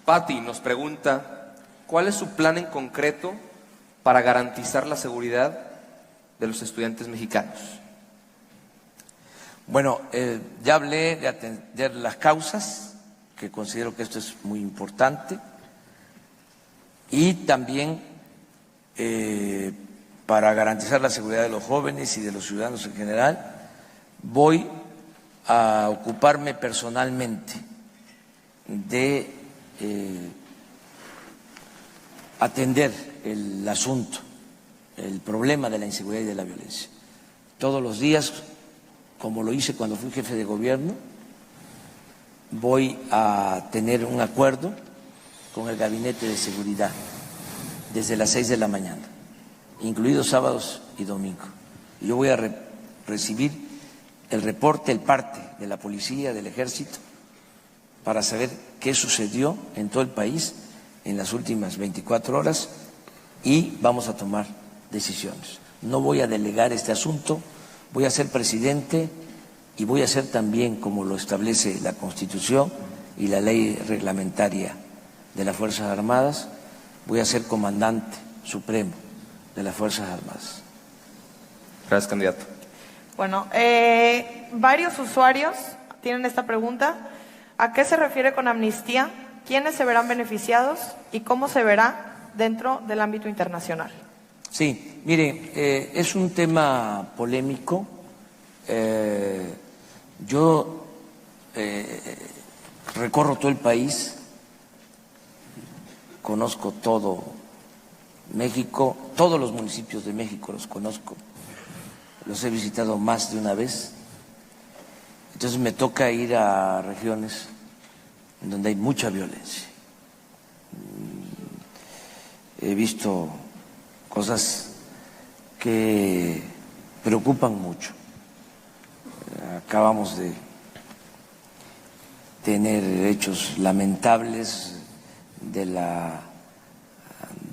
Patti nos pregunta, ¿cuál es su plan en concreto para garantizar la seguridad de los estudiantes mexicanos? Bueno, ya hablé de atender las causas, que considero que esto es muy importante, y también para garantizar la seguridad de los jóvenes y de los ciudadanos en general, voy a ocuparme personalmente de atender el asunto, el problema de la inseguridad y de la violencia. Todos los días, como lo hice cuando fui jefe de gobierno, voy a tener un acuerdo con el Gabinete de Seguridad desde las 6 de la mañana, incluidos sábados y domingos. Y yo voy a recibir el reporte, el parte de la policía, del ejército, para saber qué sucedió en todo el país en las últimas 24 horas y vamos a tomar decisiones. No voy a delegar este asunto, voy a ser presidente y voy a ser también, como lo establece la Constitución y la ley reglamentaria de las Fuerzas Armadas, voy a ser comandante supremo de las Fuerzas Armadas. Gracias, candidato. Bueno, varios usuarios tienen esta pregunta. ¿A qué se refiere con amnistía? ¿Quiénes se verán beneficiados? ¿Y cómo se verá dentro del ámbito internacional? Sí, mire, es un tema polémico. Yo recorro todo el país, conozco todo México, todos los municipios de México los conozco, los he visitado más de una vez. Entonces me toca ir a regiones donde hay mucha violencia. He visto cosas que preocupan mucho. acabamos de tener hechos lamentables de la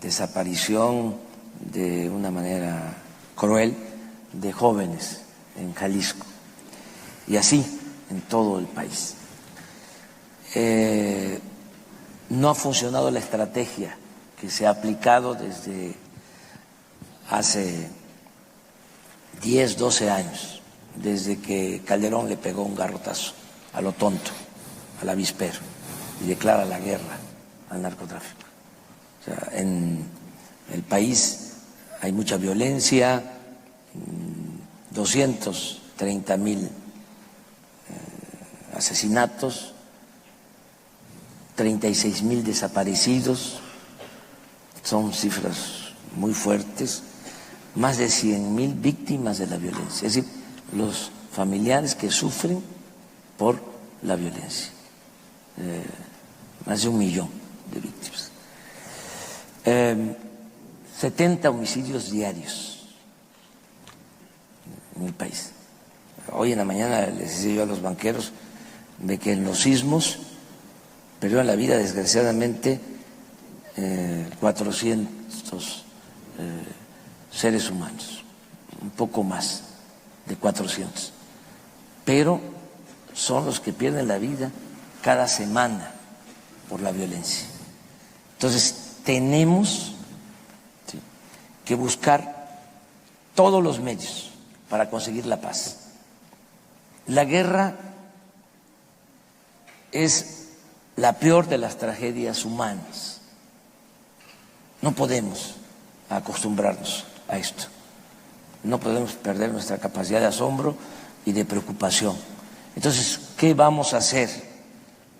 desaparición de una manera cruel de jóvenes en Jalisco y así en todo el país. No ha funcionado la estrategia que se ha aplicado desde hace 10, 12 años, desde que Calderón le pegó un garrotazo a lo tonto, al avispero, y declara la guerra al narcotráfico. O sea, en el país hay mucha violencia, 230,000 asesinatos, 36,000 desaparecidos, son cifras muy fuertes, más de 100,000 víctimas de la violencia, es decir, los familiares que sufren por la violencia, más de 1 millón de víctimas. 70 homicidios diarios en el país. Hoy en la mañana les decía yo a los banqueros de que en los sismos perdieron la vida desgraciadamente 400 seres humanos, un poco más de 400, pero son los que pierden la vida cada semana por la violencia. Entonces tenemos que buscar todos los medios para conseguir la paz. La guerra es la peor de las tragedias humanas. No podemos acostumbrarnos a esto. No podemos perder nuestra capacidad de asombro y de preocupación. Entonces, ¿qué vamos a hacer?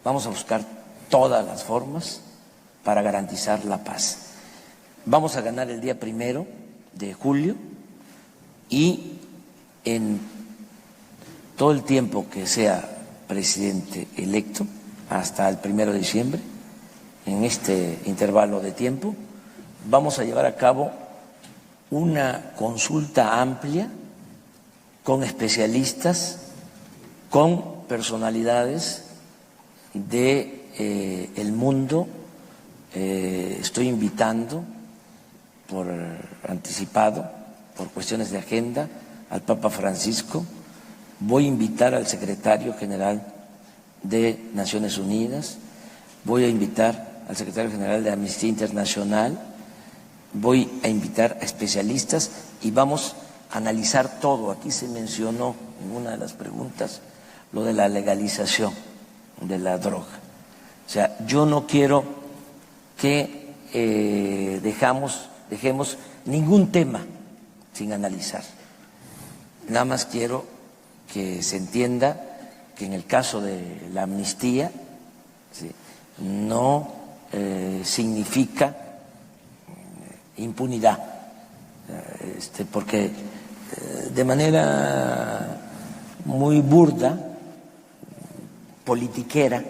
Vamos a buscar todas las formas para garantizar la paz. Vamos a ganar el día 1 de julio y en todo el tiempo que sea presidente electo, hasta el 1 de diciembre, en este intervalo de tiempo, vamos a llevar a cabo una consulta amplia con especialistas, con personalidades del mundo. Estoy invitando por anticipado, por cuestiones de agenda, al Papa Francisco. Voy a invitar al secretario general de Naciones Unidas, voy a invitar al secretario general de Amnistía Internacional, voy a invitar a especialistas y vamos a analizar todo. Aquí se mencionó en una de las preguntas lo de la legalización de la droga. O sea, yo no quiero que dejemos ningún tema sin analizar. Nada más quiero que se entienda que en el caso de la amnistía, ¿sí?, no significa impunidad, porque de manera muy burda, politiquera,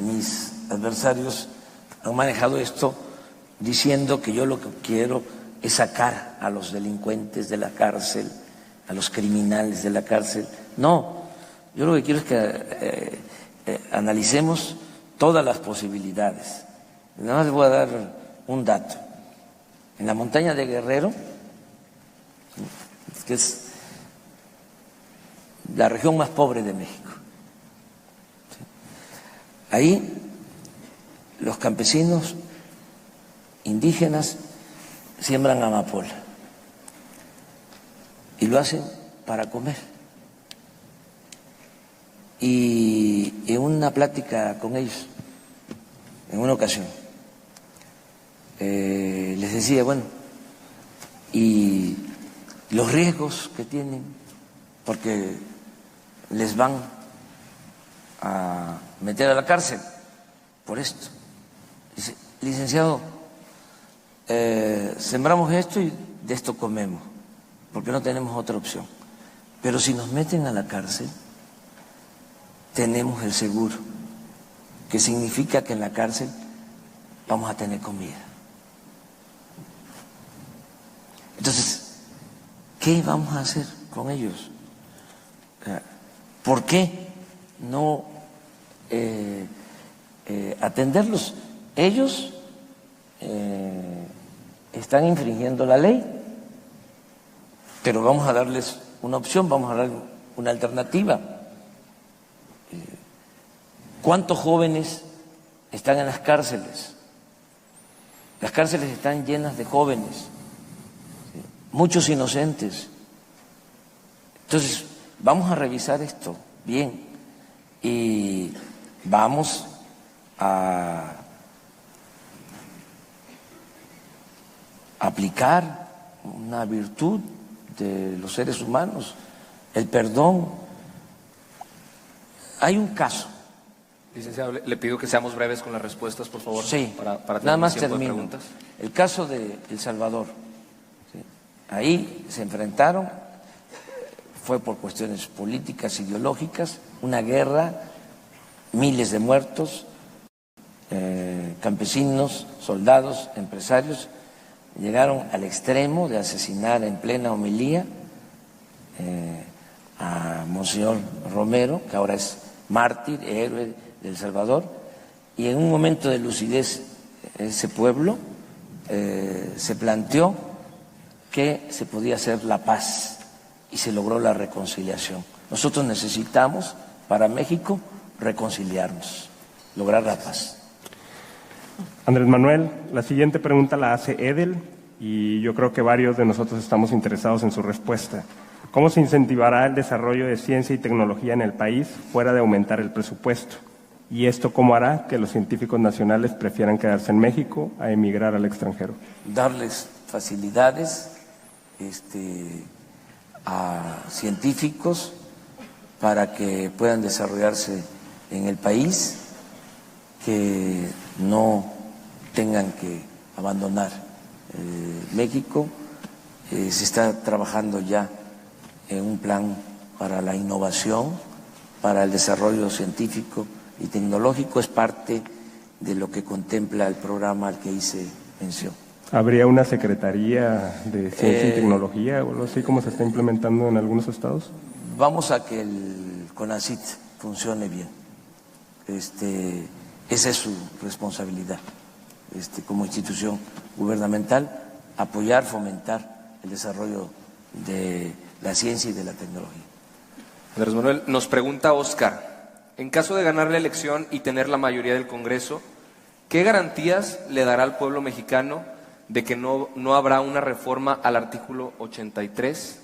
mis adversarios han manejado esto diciendo que yo lo que quiero es sacar a los delincuentes de la cárcel, a los criminales de la cárcel. No, yo lo que quiero es que analicemos todas las posibilidades. Nada más les voy a dar un dato. En la montaña de Guerrero, que es la región más pobre de México, ahí los campesinos indígenas siembran amapola y lo hacen para comer. Y en una plática con ellos, en una ocasión, les decía, bueno, y los riesgos que tienen, porque les van a meter a la cárcel por esto. Dice, licenciado, sembramos esto y de esto comemos, porque no tenemos otra opción. Pero si nos meten a la cárcel, tenemos el seguro, que significa que en la cárcel vamos a tener comida. Entonces, ¿qué vamos a hacer con ellos? ¿Por qué no atenderlos? Ellos están infringiendo la ley, pero vamos a darles una opción, vamos a dar una alternativa. ¿Cuántos jóvenes están en las cárceles? Las cárceles están llenas de jóvenes, muchos inocentes. Entonces, vamos a revisar esto bien y vamos a aplicar una virtud de los seres humanos, el perdón. Hay un caso. Licenciado, le pido que seamos breves con las respuestas, por favor. Sí, para tener nada más tiempo de termino. preguntas. El caso de El Salvador. ¿Sí? Ahí se enfrentaron, fue por cuestiones políticas, ideológicas, una guerra, miles de muertos, campesinos, soldados, empresarios, llegaron al extremo de asesinar en plena homilía a Monseñor Romero, que ahora es mártir, héroe de El Salvador, y en un momento de lucidez ese pueblo se planteó que se podía hacer la paz y se logró la reconciliación. Nosotros necesitamos para México reconciliarnos, lograr la paz. Andrés Manuel, la siguiente pregunta la hace Edel y yo creo que varios de nosotros estamos interesados en su respuesta. ¿Cómo se incentivará el desarrollo de ciencia y tecnología en el país fuera de aumentar el presupuesto? ¿Y esto cómo hará que los científicos nacionales prefieran quedarse en México a emigrar al extranjero? Darles facilidades a científicos para que puedan desarrollarse en el país, que no tengan que abandonar México. Se está trabajando ya en un plan para la innovación, para el desarrollo científico y tecnológico. Es parte de lo que contempla el programa al que hice mención. ¿Habría una secretaría de ciencia y tecnología o algo así como se está implementando en algunos estados? Vamos a que el CONACYT funcione bien. Esa es su responsabilidad como institución gubernamental, apoyar, fomentar el desarrollo de la ciencia y de la tecnología. Andrés Manuel, nos pregunta Oscar, en caso de ganar la elección y tener la mayoría del Congreso, ¿qué garantías le dará al pueblo mexicano de que no habrá una reforma al artículo 83,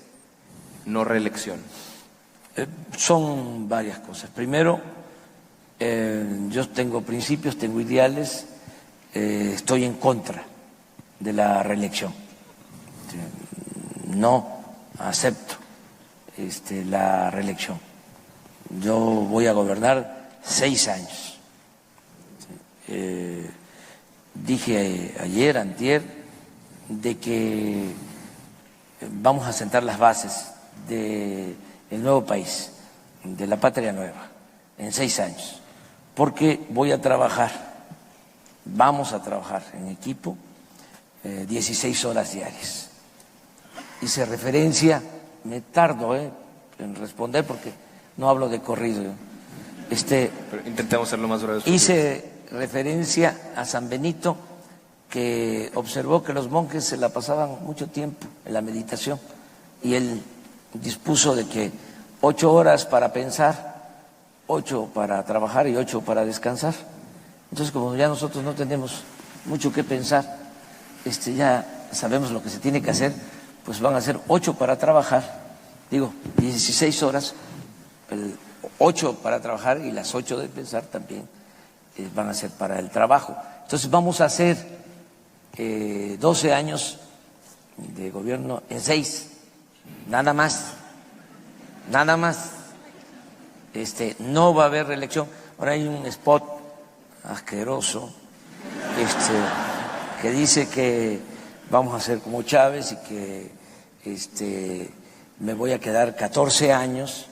no reelección? Son varias cosas. Primero, yo tengo principios, tengo ideales, estoy en contra de la reelección. No acepto la reelección. Yo voy a gobernar 6 años. Dije ayer, antier, de que vamos a sentar las bases del nuevo país, de la patria nueva, en 6 años, porque voy a trabajar, vamos a trabajar en equipo 16 horas diarias. Hice referencia, me tardo en responder porque no hablo de corrido. Pero intentemos ser lo más breves posible. Hice referencia a San Benito, que observó que los monjes se la pasaban mucho tiempo en la meditación y él dispuso de que 8 horas para pensar, 8 para trabajar y 8 para descansar. Entonces, como ya nosotros no tenemos mucho que pensar, ya sabemos lo que se tiene que hacer, pues van a ser 8 para trabajar, 16 horas, 8 para trabajar y las 8 de pensar también van a ser para el trabajo. Entonces vamos a hacer 12 años de gobierno en 6, nada más, no va a haber reelección. Ahora hay un spot asqueroso que dice que vamos a ser como Chávez y que me voy a quedar 14 años.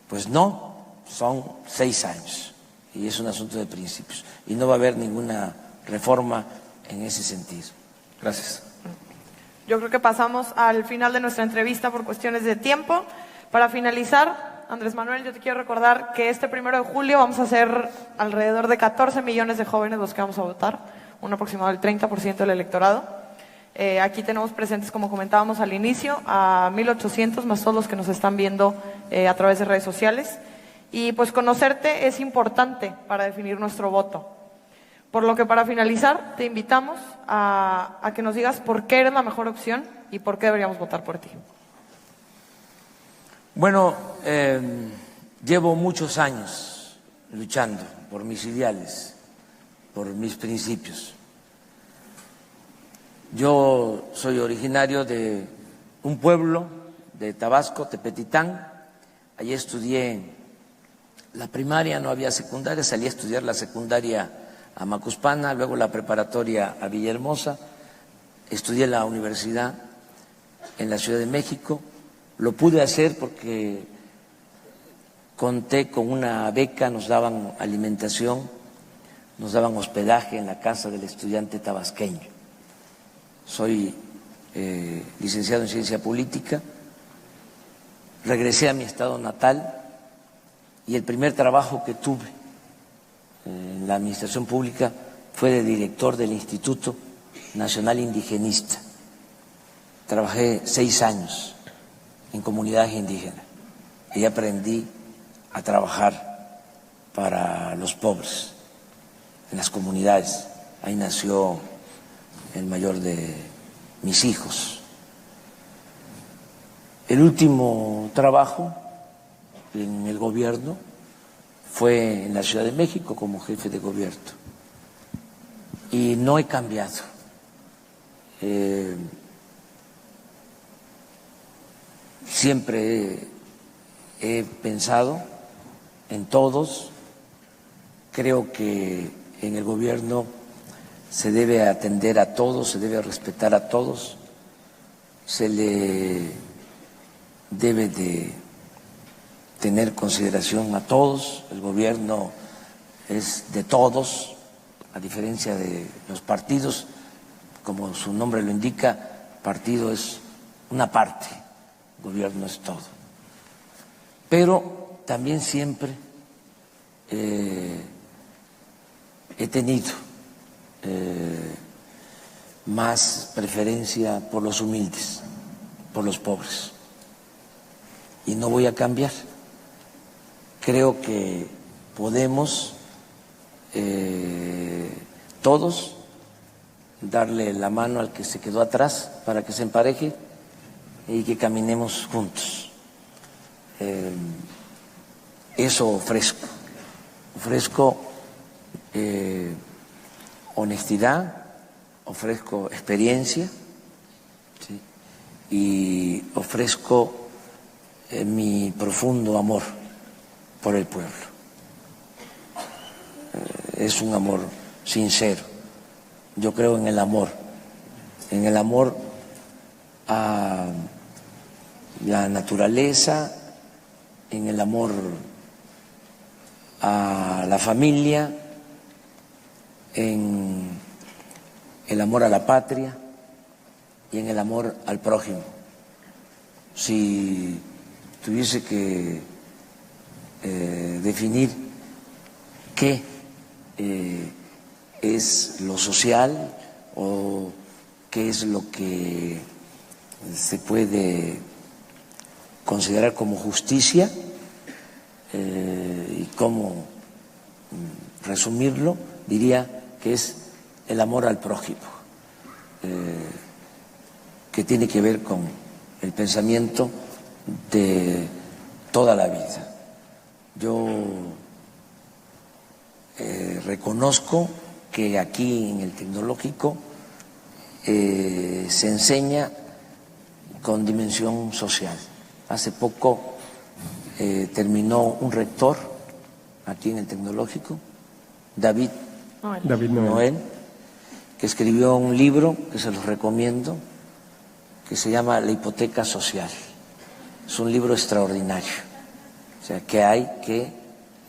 Pues no, son 6 años y es un asunto de principios y no va a haber ninguna reforma en ese sentido. Gracias. Yo creo que pasamos al final de nuestra entrevista por cuestiones de tiempo. Para finalizar, Andrés Manuel, yo te quiero recordar que este 1 de julio vamos a ser alrededor de 14 millones de jóvenes los que vamos a votar, un aproximado del 30% del electorado. Aquí tenemos presentes, como comentábamos al inicio, a 1,800 más todos los que nos están viendo a través de redes sociales. Y pues conocerte es importante para definir nuestro voto. Por lo que para finalizar te invitamos a que nos digas por qué eres la mejor opción y por qué deberíamos votar por ti. Bueno, llevo muchos años luchando por mis ideales, por mis principios. Yo soy originario de un pueblo de Tabasco, Tepetitán. Allí estudié la primaria, no había secundaria, salí a estudiar la secundaria a Macuspana, luego la preparatoria a Villahermosa. Estudié la universidad en la Ciudad de México. Lo pude hacer porque conté con una beca, nos daban alimentación, nos daban hospedaje en la casa del estudiante tabasqueño. Soy licenciado en Ciencia Política, regresé a mi estado natal y el primer trabajo que tuve en la administración pública fue de director del Instituto Nacional Indigenista. Trabajé 6 años en comunidades indígenas y aprendí a trabajar para los pobres en las comunidades. Ahí nació el mayor de mis hijos. El último trabajo en el gobierno fue en la Ciudad de México como jefe de gobierno y no he cambiado. Siempre he pensado en todos. Creo que en el gobierno se debe atender a todos, se debe respetar a todos, se le debe de tener consideración a todos. El gobierno es de todos, a diferencia de los partidos, como su nombre lo indica, partido es una parte, gobierno es todo. Pero también siempre he tenido más preferencia por los humildes, por los pobres, y no voy a cambiar. Creo que podemos todos darle la mano al que se quedó atrás para que se empareje y que caminemos juntos. Eso ofrezco. Ofrezco honestidad, ofrezco experiencia, ¿sí? Y ofrezco mi profundo amor por el pueblo. Es un amor sincero. Yo creo en el amor a la naturaleza, en el amor a la familia, en el amor a la patria y en el amor al prójimo. Si tuviese que definir qué es lo social o qué es lo que se puede considerar como justicia y cómo resumirlo, diría que es el amor al prójimo, que tiene que ver con el pensamiento de toda la vida. Yo reconozco que aquí en el Tecnológico se enseña con dimensión social. Hace poco terminó un rector aquí en el Tecnológico, David Noel, que escribió un libro que se los recomiendo, que se llama La hipoteca social. Es un libro extraordinario, o sea, que hay que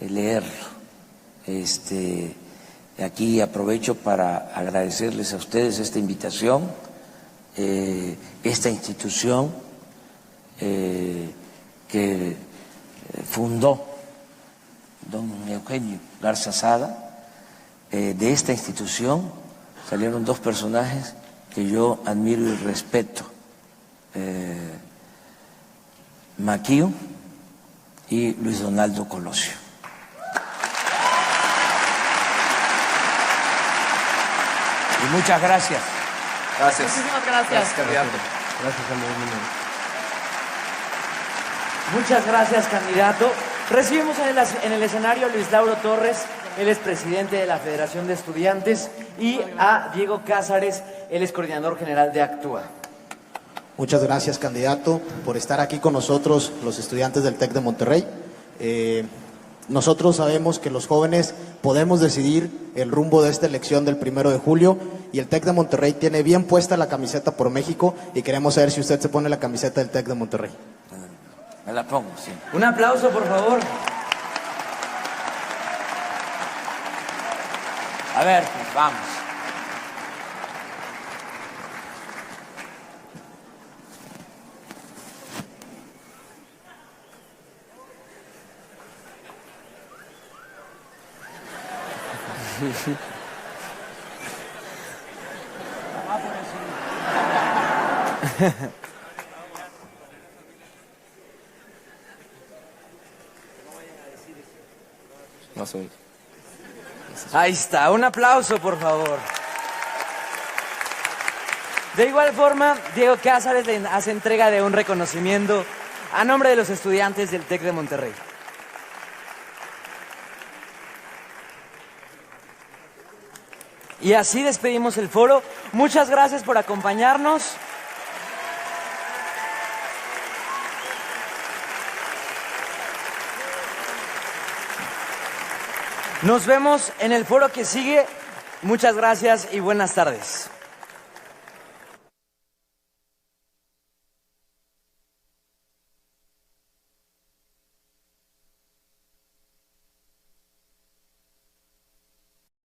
leerlo. Aquí aprovecho para agradecerles a ustedes esta invitación, esta institución que que fundó don Eugenio Garza Sada. De esta institución salieron dos personajes que yo admiro y respeto, Maquío y Luis Donaldo Colosio. Y muchas gracias. Gracias. Muchísimas gracias. Gracias, candidato. Gracias, Andrés Manuel. Muchas gracias, candidato. Recibimos en el escenario a Luis Lauro Torres, él es presidente de la Federación de Estudiantes, y a Diego Cázares, él es coordinador general de Actúa. Muchas gracias, candidato, por estar aquí con nosotros, los estudiantes del TEC de Monterrey. Nosotros sabemos que los jóvenes podemos decidir el rumbo de esta elección del 1 de julio y el TEC de Monterrey tiene bien puesta la camiseta por México y queremos saber si usted se pone la camiseta del TEC de Monterrey. Me la pongo, sí. Un aplauso, por favor. A ver, pues vamos. Más o menos. Ahí está, un aplauso, por favor. De igual forma, Diego Cázares le hace entrega de un reconocimiento a nombre de los estudiantes del TEC de Monterrey. Y así despedimos el foro. Muchas gracias por acompañarnos. Nos vemos en el foro que sigue. Muchas gracias y buenas tardes.